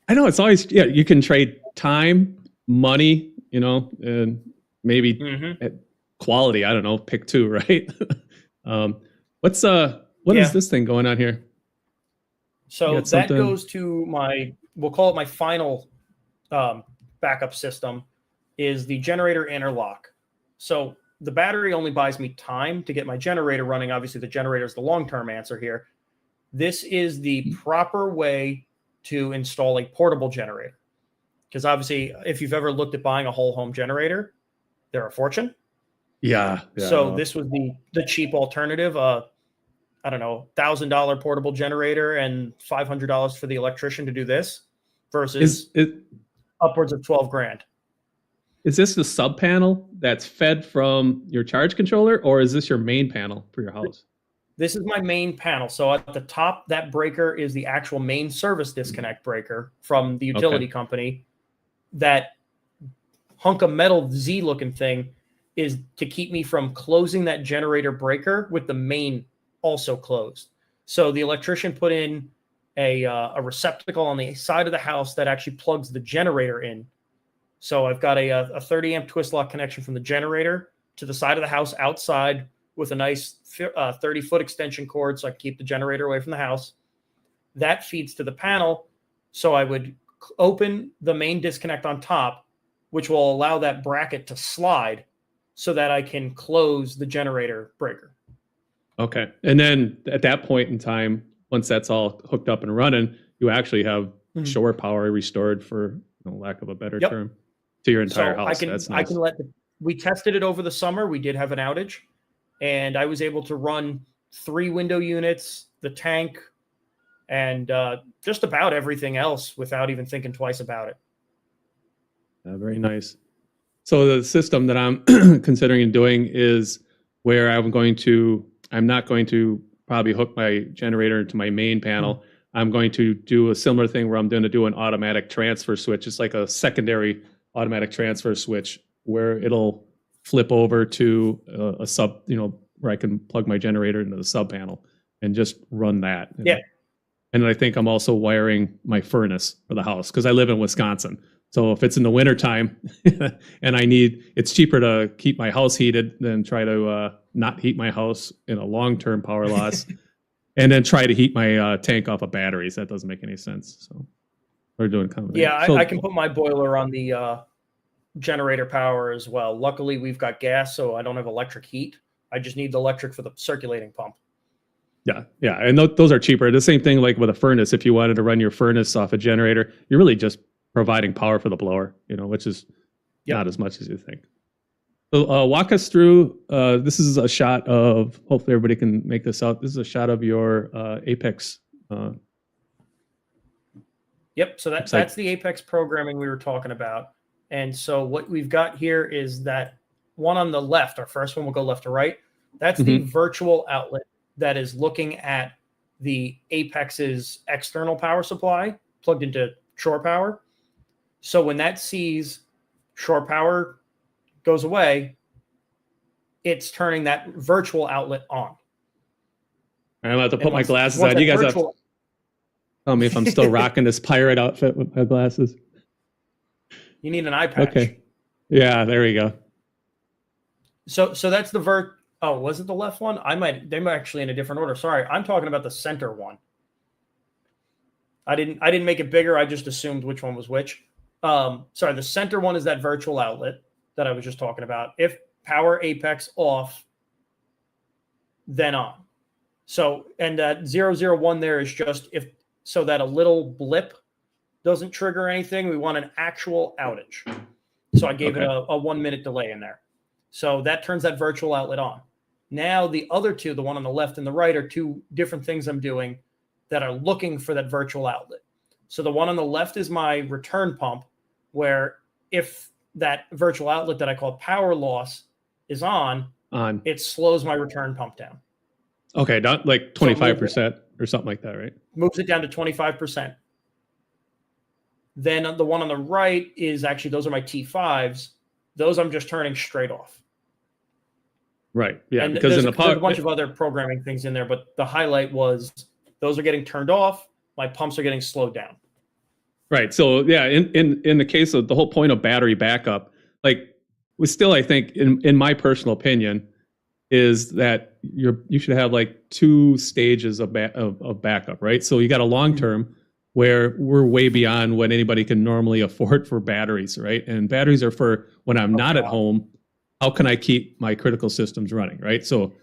I know it's always, you can trade time, money, and maybe quality. I don't know, pick two, right? What is this thing going on here? So that goes to we'll call it my final backup system, is the generator interlock. So the battery only buys me time to get my generator running. Obviously, the generator is the long-term answer here. This is the proper way to install a portable generator. Because obviously, if you've ever looked at buying a whole home generator, they're a fortune. Yeah. So this was the cheap alternative. I don't know, $1,000 portable generator and $500 for the electrician to do this, versus upwards of 12 grand. Is this the sub panel that's fed from your charge controller, or is this your main panel for your house? This is my main panel. So at the top, that breaker is the actual main service disconnect breaker from the utility company. That hunk of metal Z looking thing is to keep me from closing that generator breaker with the main also closed. So the electrician put in a receptacle on the side of the house that actually plugs the generator in. So I've got a 30 amp twist lock connection from the generator to the side of the house outside, with a nice 30-foot extension cord so I can keep the generator away from the house. That feeds to the panel. So I would open the main disconnect on top, which will allow that bracket to slide so that I can close the generator breaker. Okay. And then at that point in time, once that's all hooked up and running, you actually have shore power restored, for lack of a better term, to your entire house. That's nice. We tested it over the summer. We did have an outage, and I was able to run 3 window units, the tank, and just about everything else without even thinking twice about it. Very nice. So the system that I'm considering doing is where I'm not going to probably hook my generator into my main panel. I'm going to do a similar thing where I'm going to do an automatic transfer switch. It's like a secondary automatic transfer switch where it'll flip over to a sub, where I can plug my generator into the sub panel and just run that. Yeah. And I think I'm also wiring my furnace for the house, because I live in Wisconsin. So if it's in the wintertime and it's cheaper to keep my house heated than try to not heat my house in a long-term power loss and then try to heat my tank off of batteries. That doesn't make any sense. So we're doing kind of I can put my boiler on the generator power as well. Luckily, we've got gas, so I don't have electric heat. I just need the electric for the circulating pump. Yeah. And those are cheaper. The same thing like with a furnace. If you wanted to run your furnace off a generator, you're really just providing power for the blower, which is not as much as you think. So walk us through, this is a shot of, hopefully everybody can make this out. This is a shot of your Apex. Yep. So that's the Apex programming we were talking about. And so what we've got here is that one on the left, our first one will go left to right. That's the virtual outlet that is looking at the Apex's external power supply plugged into shore power. So when that sees shore power goes away, it's turning that virtual outlet on. I'm about to put my glasses on. You guys have to tell me if I'm still rocking this pirate outfit with my glasses. You need an eye patch. Okay. Yeah, there we go. So that's the Oh, was it the left one? They might actually in a different order. Sorry, I'm talking about the center one. I didn't make it bigger. I just assumed which one was which. Sorry, the center one is that virtual outlet that I was just talking about. If power Apex off, then on. So, and that 001 there is just so that a little blip doesn't trigger anything. We want an actual outage. So I gave it a 1 minute delay in there. So that turns that virtual outlet on. Now the other two, the one on the left and the right, are two different things I'm doing that are looking for that virtual outlet. So the one on the left is my return pump, where if that virtual outlet that I call power loss is on, it slows my return pump down. Okay, not like 25% or something like that, right? Moves it down to 25%. Then the one on the right is actually, those are my T5s. Those I'm just turning straight off. Right. Yeah. And because there's a bunch of other programming things in there, but the highlight was those are getting turned off. My pumps are getting slowed down. Right. So yeah, in the case of the whole point of battery backup, like we still, I think, in my personal opinion, is that you should have like 2 stages of backup, right? So you got a long term where we're way beyond what anybody can normally afford for batteries, right? And batteries are for when I'm not at home. How can I keep my critical systems running, right? So,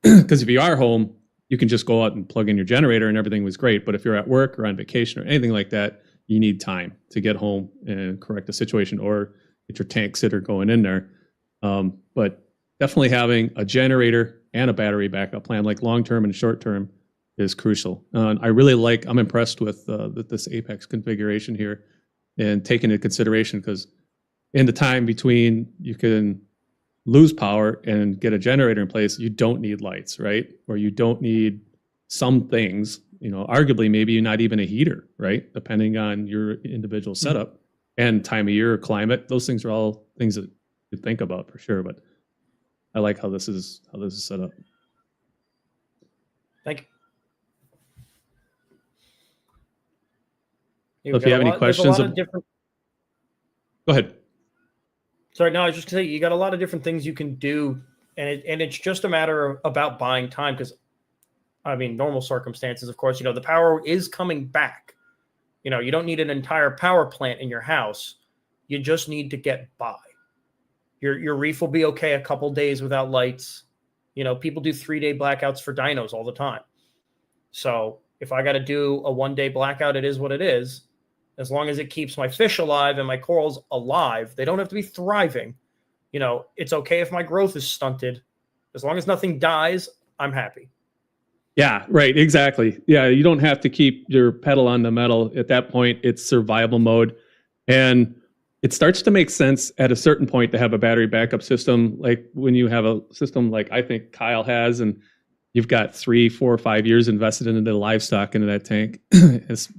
because if you are home, you can just go out and plug in your generator and everything was great. But if you're at work or on vacation or anything like that, you need time to get home and correct the situation or get your tank sitter going in there. But definitely having a generator and a battery backup plan, like long-term and short-term, is crucial. I'm impressed with this Apex configuration here and taking into consideration, because in the time between you can lose power and get a generator in place, you don't need lights, right? Or you don't need some things, arguably maybe you're not even a heater, right? Depending on your individual setup and time of year, climate. Those things are all things that you think about for sure. But I like how this is set up. Thank you. So if you have any questions, go ahead. Sorry, no, I was just gonna say you got a lot of different things you can do, and it's just a matter of about buying time, because I mean, normal circumstances, of course, the power is coming back. You don't need an entire power plant in your house. You just need to get by. Your reef will be okay a couple days without lights. People do 3-day blackouts for dynos all the time. So if I got to do a 1-day blackout, it is what it is. As long as it keeps my fish alive and my corals alive, they don't have to be thriving. It's okay if my growth is stunted. As long as nothing dies, I'm happy. Yeah, right. Exactly. Yeah, you don't have to keep your pedal on the metal. At that point, it's survival mode. And it starts to make sense at a certain point to have a battery backup system. Like when you have a system like I think Kyle has, and you've got 3, 4, 5 years invested into the livestock into that tank.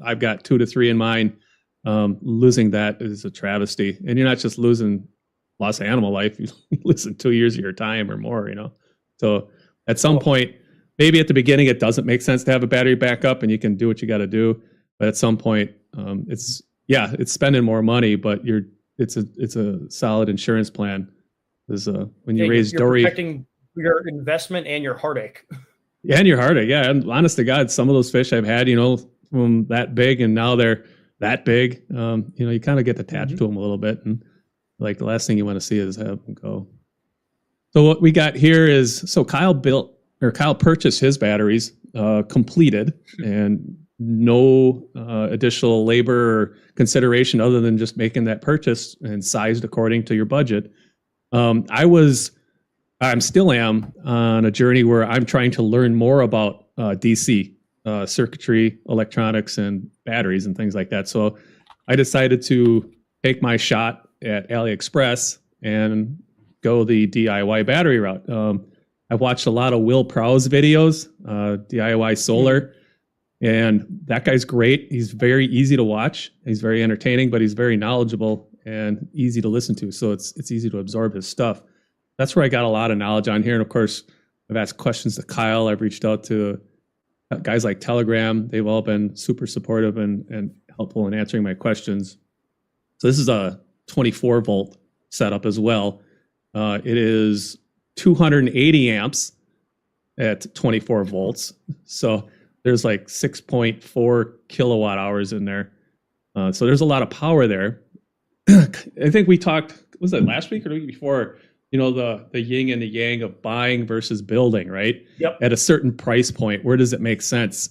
I've got 2 to 3 in mine. Losing that is a travesty. And you're not just losing loss of animal life, you're losing 2 years of your time or more, So at some point, maybe at the beginning, it doesn't make sense to have a battery backup and you can do what you got to do. But at some point, it's spending more money, but it's a solid insurance plan. When you raise Dory, protecting your investment and your heartache. Yeah, and your heartache. Yeah, and honest to God, some of those fish I've had, from that big, and now they're that big. You kind of get attached to them a little bit, and like the last thing you want to see is have them go. So what we got here is Kyle purchased his batteries completed, and no additional labor or consideration other than just making that purchase and sized according to your budget. I'm still on a journey where I'm trying to learn more about DC circuitry, electronics, and batteries and things like that. So I decided to take my shot at AliExpress and go the DIY battery route. I've watched a lot of Will Prowse videos, DIY solar, and that guy's great. He's very easy to watch. He's very entertaining, but he's very knowledgeable and easy to listen to. So it's easy to absorb his stuff. That's where I got a lot of knowledge on here. And of course, I've asked questions to Kyle. I've reached out to guys like Telegram. They've all been super supportive and helpful in answering my questions. So this is a 24 volt setup as well. It is 280 amps at 24 volts. So there's like 6.4 kilowatt hours in there. So there's a lot of power there. I think we talked, was that last week or the week before? The yin and the yang of buying versus building, right? Yep. At a certain price point, where does it make sense?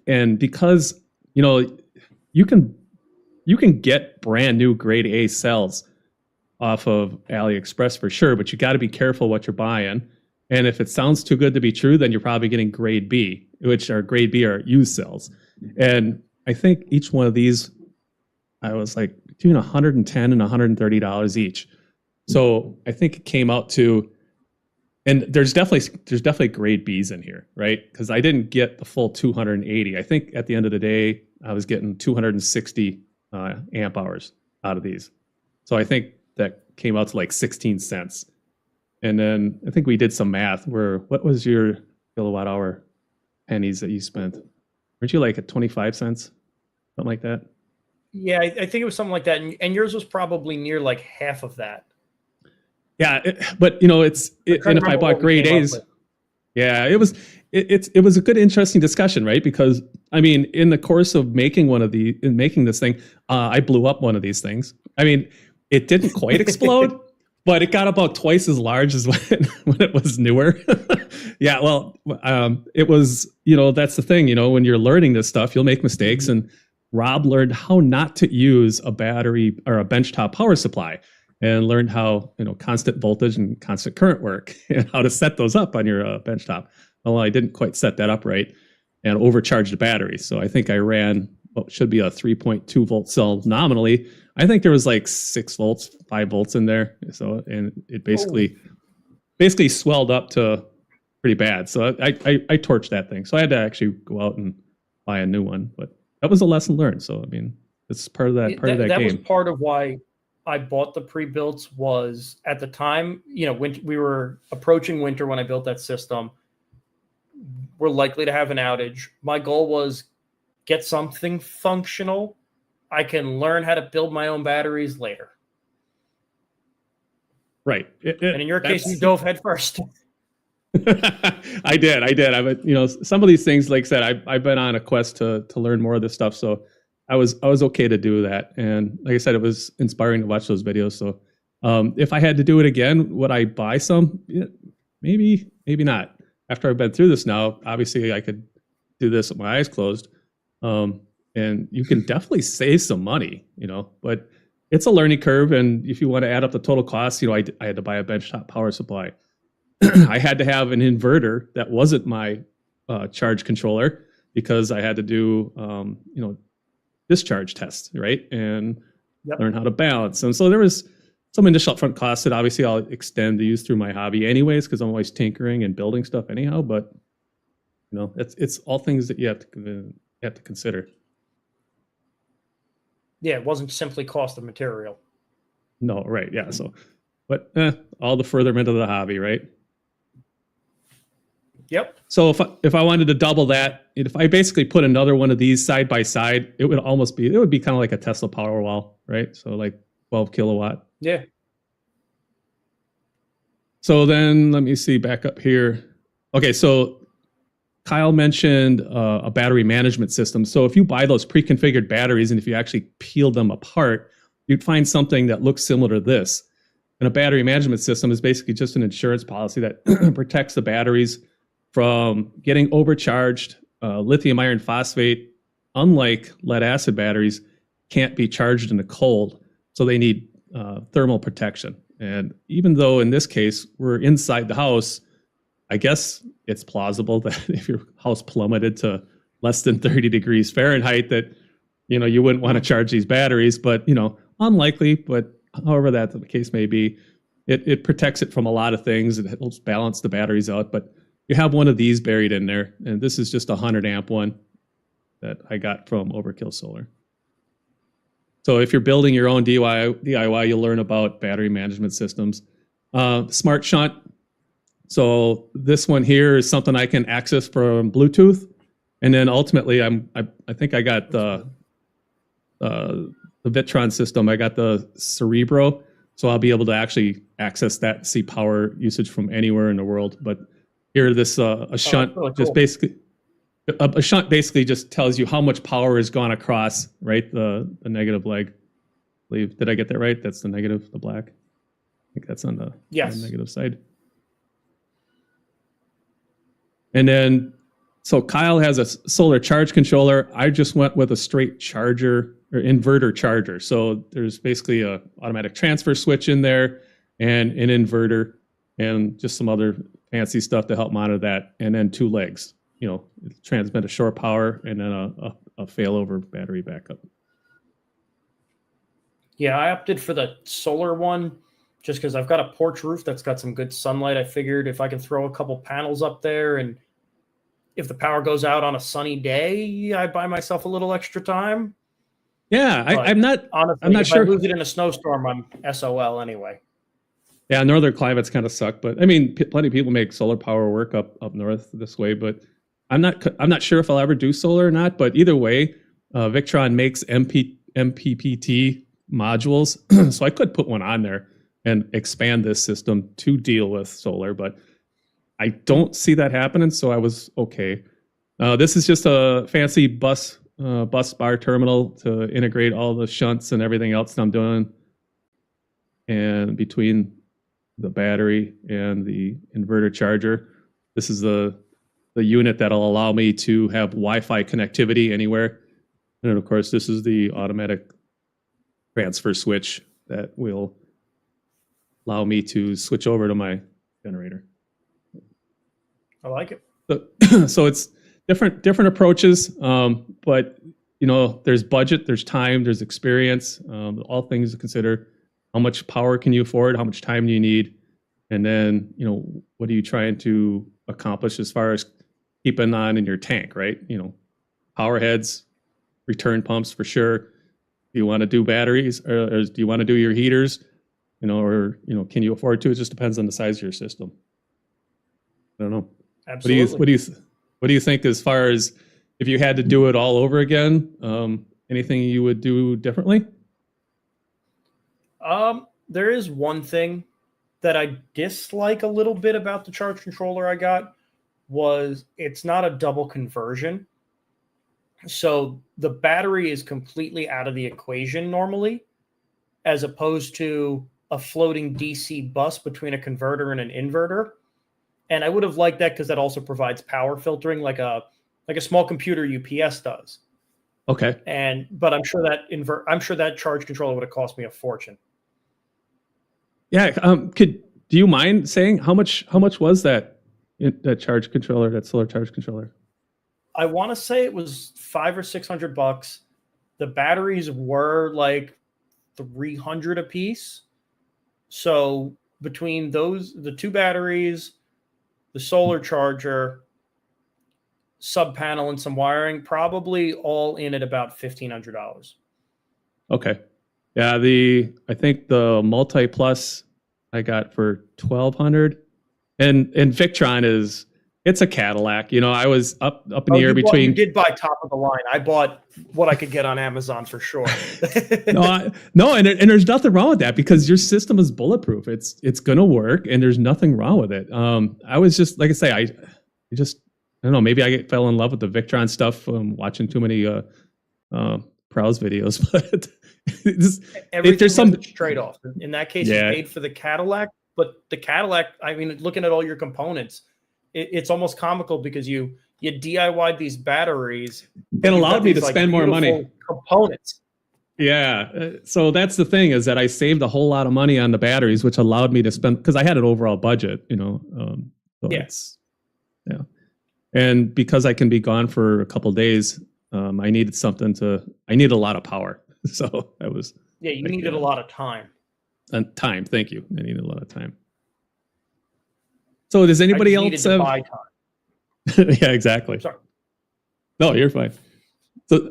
And because, you can get brand new grade A cells off of AliExpress for sure, but you got to be careful what you're buying. And if it sounds too good to be true, then you're probably getting grade B, which are grade B are used cells. And I think each one of these, I was like between $110 and $130 each. So I think it came out to, and there's definitely grade Bs in here, right? Because I didn't get the full 280. I think at the end of the day, I was getting 260 amp hours out of these. So I think that came out to like 16 cents. And then I think we did some math where, what was your kilowatt hour pennies that you spent? Weren't you like at 25 cents? Something like that? Yeah, I think it was something like that. And yours was probably near like half of that. Yeah, but you know, and if I bought grade A's, yeah, it was a good, interesting discussion, right? Because I mean, in the course of making this thing, I blew up one of these things. I mean, it didn't quite explode, but it got about twice as large as when it was newer. Yeah, well, it was, you know, that's the thing, you know, when you're learning this stuff, you'll make mistakes. And Rob learned how not to use a battery or a benchtop power supply, and learned how, you know, constant voltage and constant current work, and how to set those up on your benchtop. Well, I didn't quite set that up right and overcharged the battery. So I think I ran what should be a 3.2 volt cell nominally. I think there was like 6 volts, 5 volts in there. So, and it basically swelled up to pretty bad. So I torched that thing. So I had to actually go out and buy a new one, but that was a lesson learned. So, I mean, it's part of that game. That was part of why I bought the pre-builts. Was at the time, you know, when we were approaching winter when I built that system, we're likely to have an outage. My goal was get something functional. I can learn how to build my own batteries later. Right. And in your case, you dove head first. I did. You know, some of these things, like I said, I've been on a quest to learn more of this stuff. So I was okay to do that. And like I said, it was inspiring to watch those videos. So if I had to do it again, would I buy some? Yeah, maybe not. After I've been through this now, obviously I could do this with my eyes closed. And you can definitely save some money, you know, but it's a learning curve. And if you want to add up the total costs, you know, I had to buy a benchtop power supply. I had to have an inverter that wasn't my charge controller, because I had to do, you know, discharge tests, right? And learn how to balance. And so there was some initial upfront costs that obviously I'll extend to use through my hobby anyways, because I'm always tinkering and building stuff anyhow. But, you know, it's all things that you have to consider. Yeah, it wasn't simply cost of material. No, right. Yeah. So, but all the furtherment of the hobby, right? Yep. So if I wanted to double that, if I basically put another one of these side by side, it would be kind of like a Tesla Powerwall, right? So like 12 kilowatt. Yeah. So then let me see back up here. Okay, so Kyle mentioned a battery management system. So if you buy those pre-configured batteries, and if you actually peel them apart, you'd find something that looks similar to this. And a battery management system is basically just an insurance policy that protects the batteries from getting overcharged. Lithium iron phosphate, unlike lead acid batteries, can't be charged in the cold. So they need thermal protection. And even though in this case, we're inside the house, I guess it's plausible that if your house plummeted to less than 30 degrees Fahrenheit, that, you know, you wouldn't want to charge these batteries. But, you know, unlikely, but however that the case may be, it protects it from a lot of things. It helps balance the batteries out. But you have one of these buried in there, and this is just a 100 amp one that I got from Overkill Solar. So if you're building your own DIY, you'll learn about battery management systems. Smart shunt. So this one here is something I can access from Bluetooth, and then ultimately I think I got the Vitron system. I got the Cerebro, so I'll be able to actually access that, see power usage from anywhere in the world. But here, this a shunt really cool. Just basically. A shunt basically just tells you how much power has gone across, right? The negative leg. I believe. Did I get that right? That's the negative, the black. I think that's on the negative side. And then, so Kyle has a solar charge controller. I just went with a straight charger or inverter charger. So there's basically a automatic transfer switch in there and an inverter and just some other fancy stuff to help monitor that. And then 2 legs, transmit a shore power and then a failover battery backup. Yeah, I opted for the solar one just because I've got a porch roof that's got some good sunlight. I figured if I can throw a couple panels up there, and if the power goes out on a sunny day, I buy myself a little extra time. Yeah, I'm not sure. If I lose it in a snowstorm, I'm SOL anyway. Yeah, northern climates kind of suck, but I mean, plenty of people make solar power work up north this way. But I'm not sure if I'll ever do solar or not. But either way, Victron makes MPPT modules, so I could put one on there and expand this system to deal with solar. But I don't see that happening, so I was okay. This is just a fancy bus bar terminal to integrate all the shunts and everything else that I'm doing, and between the battery and the inverter charger. This is the unit that'll allow me to have Wi-Fi connectivity anywhere. And then of course, this is the automatic transfer switch that will allow me to switch over to my generator. I like it. So it's different approaches, but there's budget, there's time, there's experience, all things to consider. How much power can you afford? How much time do you need? And then, what are you trying to accomplish as far as keeping on in your tank, right? Power heads, return pumps for sure. Do you want to do batteries or do you want to do your heaters? Can you afford to? It just depends on the size of your system. I don't know. Absolutely. What do you think as far as if you had to do it all over again? Anything you would do differently? There is one thing that I dislike a little bit about the charge controller I got was it's not a double conversion. So the battery is completely out of the equation normally, as opposed to a floating DC bus between a converter and an inverter. And I would have liked that because that also provides power filtering like a small computer UPS does. Okay. But I'm sure that charge controller would have cost me a fortune. Yeah. Do you mind saying how much was that charge controller, that solar charge controller? I want to say it was $500 or $600. The batteries were like $300 a piece. So between the 2 batteries, the solar charger, sub panel, and some wiring, probably all in at about $1,500. Okay. Yeah, I think the Multi Plus I got for $1,200, and Victron it's a Cadillac. I was up in the air between. You did buy top of the line. I bought what I could get on Amazon for sure. No, and there's nothing wrong with that because your system is bulletproof. It's gonna work, and there's nothing wrong with it. I was just like I say, I don't know. Maybe I fell in love with the Victron stuff watching too many Prowse videos, but there's some trade-off. In that case, yeah. You paid for the Cadillac, but the Cadillac, I mean, looking at all your components, it's almost comical because you DIY'd these batteries. It allowed me to spend more money. Components. Yeah. So that's the thing is that I saved a whole lot of money on the batteries, which allowed me to spend because I had an overall budget, So yes. Yeah. And because I can be gone for a couple of days, I needed I needed a lot of power. So I was. Yeah, you needed a lot of time. And time. Thank you. I needed a lot of time. So does anybody else have? Buy time. Yeah, exactly. Sorry. No, you're fine. So,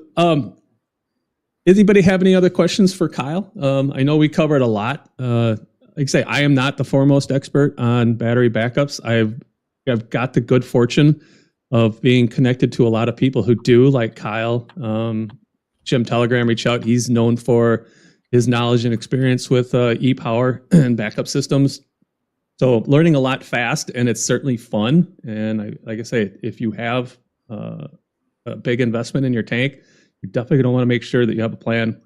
anybody have any other questions for Kyle? I know we covered a lot. Like I say, I am not the foremost expert on battery backups. I've got the good fortune of being connected to a lot of people who do, like Kyle. Jim Telegram reached out. He's known for his knowledge and experience with e-power and backup systems. So learning a lot fast, and it's certainly fun. And like I say, if you have a big investment in your tank, you're definitely going to want to make sure that you have a plan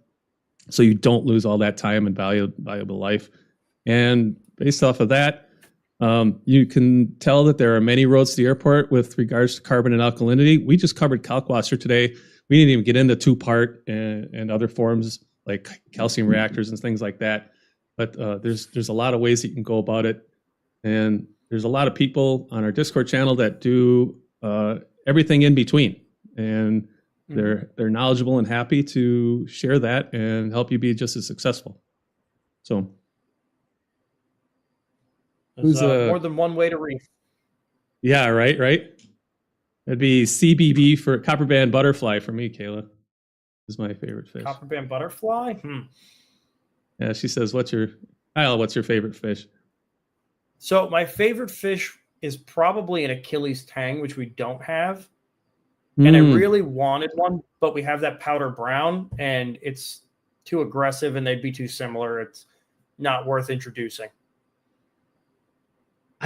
so you don't lose all that time and valuable life. And based off of that, you can tell that there are many roads to the airport with regards to carbon and alkalinity. We just covered Kalkwasser today. we didn't even get into two-part and other forms like calcium reactors and things like that. But there's a lot of ways that you can go about it, and there's a lot of people on our Discord channel that do everything in between, and they're knowledgeable and happy to share that and help you be just as successful. So there's more than one way to reef. Yeah, right. That'd be CBB for copper band butterfly for me. Kayla is my favorite fish. Copper band butterfly. Yeah, she says, "What's your favorite fish?" So my favorite fish is probably an Achilles tang, which we don't have. And I really wanted one, but we have that powder brown, and it's too aggressive, and they'd be too similar. It's not worth introducing.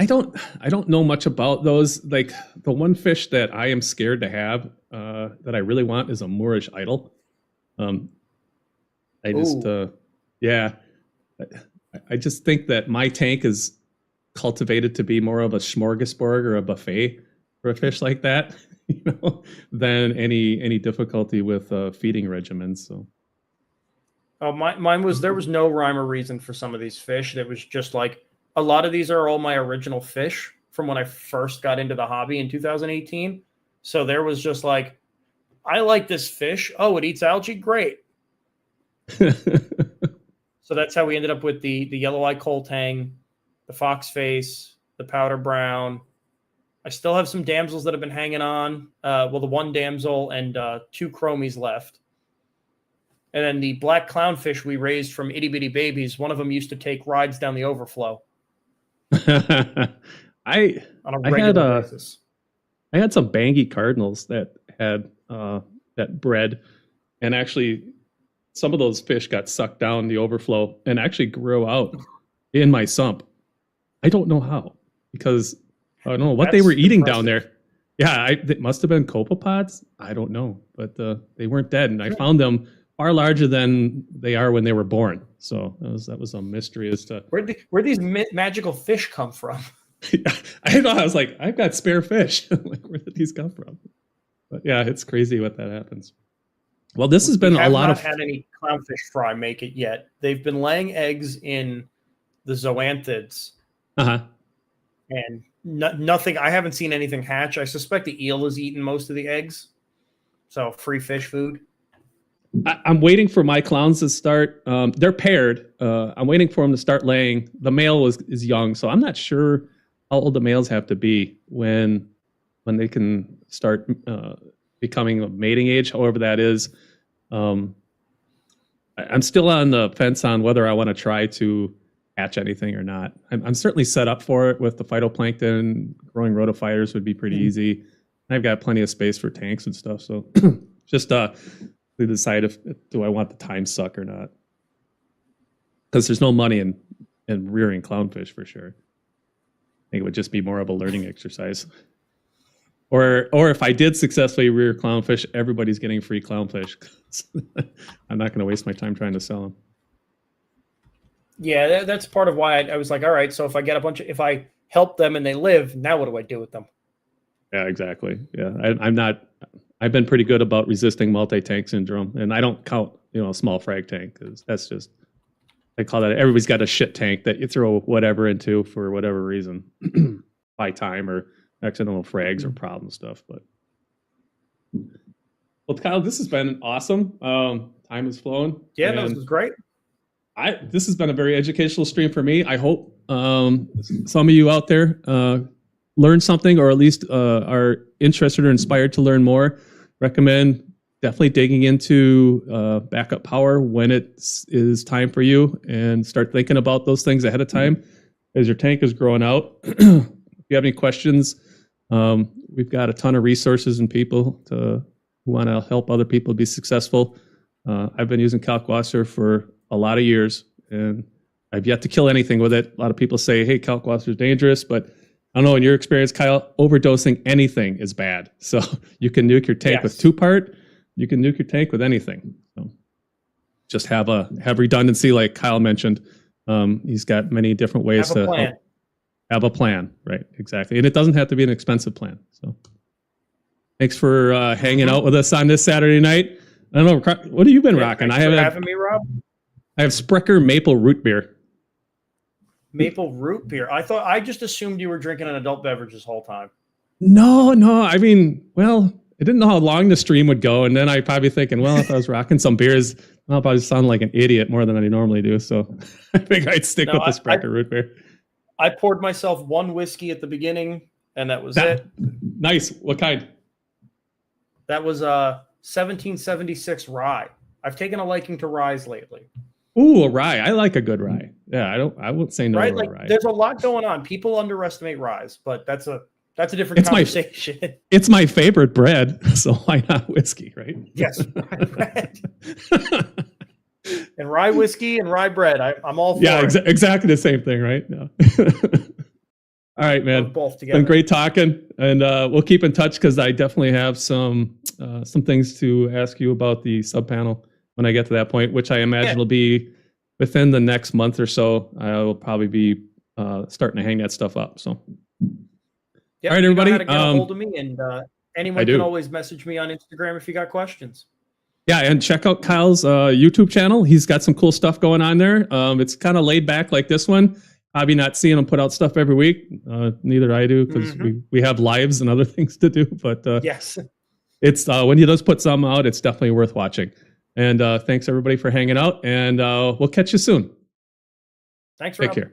I don't know much about those. Like the one fish that I am scared to have that I really want is a Moorish idol. I just think that my tank is cultivated to be more of a smorgasbord or a buffet for a fish like that, than any difficulty with feeding regimens. So, mine was, there was no rhyme or reason for some of these fish. That was just like, a lot of these are all my original fish from when I first got into the hobby in 2018. So there was just like, I like this fish. Oh, it eats algae. Great. So that's how we ended up with the yellow eye coal tang, the fox face, the powder brown. I still have some damsels that have been hanging on. The one damsel and 2 chromies left. And then the black clownfish we raised from itty bitty babies. One of them used to take rides down the overflow. I had some bangy cardinals that had that bred, and actually some of those fish got sucked down the overflow and actually grew out in my sump. I don't know how, because I don't know what they were eating down there. Yeah, it must have been copepods. I don't know, but they weren't dead, and I found them far larger than they are when they were born. So that was a mystery as to where these magical fish come from. I know. I was like, I've got spare fish. Like, where did these come from? But yeah, it's crazy what that happens. Well, this has been a lot of. Had any clownfish fry make it yet? They've been laying eggs in the zoanthids. And nothing. I haven't seen anything hatch. I suspect the eel has eaten most of the eggs. So free fish food. I'm waiting for my clowns to start. They're paired. I'm waiting for them to start laying. The male is young, so I'm not sure how old the males have to be when they can start becoming of mating age, however that is. I'm still on the fence on whether I want to try to hatch anything or not. I'm certainly set up for it with the phytoplankton. Growing rotophyters would be pretty easy. I've got plenty of space for tanks and stuff, so just decide if do I want the time suck or not, because there's no money in rearing clownfish for sure. I think it would just be more of a learning exercise. Or if I did successfully rear clownfish, everybody's getting free clownfish. I'm not going to waste my time trying to sell them. Yeah, that's part of why I was like, all right, so if I get if I help them and they live, now what do I do with them? Yeah, exactly. Yeah, I've been pretty good about resisting multi-tank syndrome, and I don't count, a small frag tank, because that's just, I call that, everybody's got a shit tank that you throw whatever into for whatever reason, by time or accidental frags or problem stuff. But well, Kyle, this has been awesome. Time has flown. Yeah, no, this was great. This has been a very educational stream for me. I hope some of you out there learn something, or at least are interested or inspired to learn more. Recommend definitely digging into backup power when it is time for you, and start thinking about those things ahead of time as your tank is growing out. If you have any questions, we've got a ton of resources and people who want to help other people be successful. I've been using Kalkwasser for a lot of years, and I've yet to kill anything with it. A lot of people say, hey, Kalkwasser is dangerous, but I don't know, in your experience, Kyle, overdosing anything is bad. So you can nuke your tank with 2-part. You can nuke your tank with anything. So just have redundancy, like Kyle mentioned. He's got many different ways to have a plan. Right, exactly. And it doesn't have to be an expensive plan. So Thanks for hanging out with us on this Saturday night. I don't know, what have you been rocking? Thanks for having me, Rob. I have Sprecher maple root beer. Maple root beer. I just assumed you were drinking an adult beverage this whole time. No. I mean, well, I didn't know how long the stream would go, and then I probably thinking, well, if I was rocking some beers, I'll probably sound like an idiot more than I normally do. So I think I'd stick with the Sprecher root beer. I poured myself one whiskey at the beginning, and that was it. Nice. What kind? That was 1776 rye. I've taken a liking to ryes lately. Ooh, a rye. I like a good rye. Yeah, I won't say no to a rye. There's a lot going on. People underestimate ryes, but that's a different conversation. It's my favorite bread, so why not whiskey, right? Yes, rye bread. And rye whiskey and rye bread. I'm all for it. Exactly the same thing, right? No. All right, man. Both together. Been great talking, and we'll keep in touch because I definitely have some things to ask you about the sub panel when I get to that point, which I imagine will be within the next month or so. I will probably be starting to hang that stuff up. So, all right, everybody. You know how to get a hold of me, and anyone can always message me on Instagram if you got questions. Yeah, and check out Kyle's YouTube channel. He's got some cool stuff going on there. It's kind of laid back like this one. Probably not seeing him put out stuff every week. Neither I do because we have lives and other things to do. But yes, it's when he does put some out, it's definitely worth watching. And thanks everybody for hanging out. And we'll catch you soon. Thanks, Rob. Take care.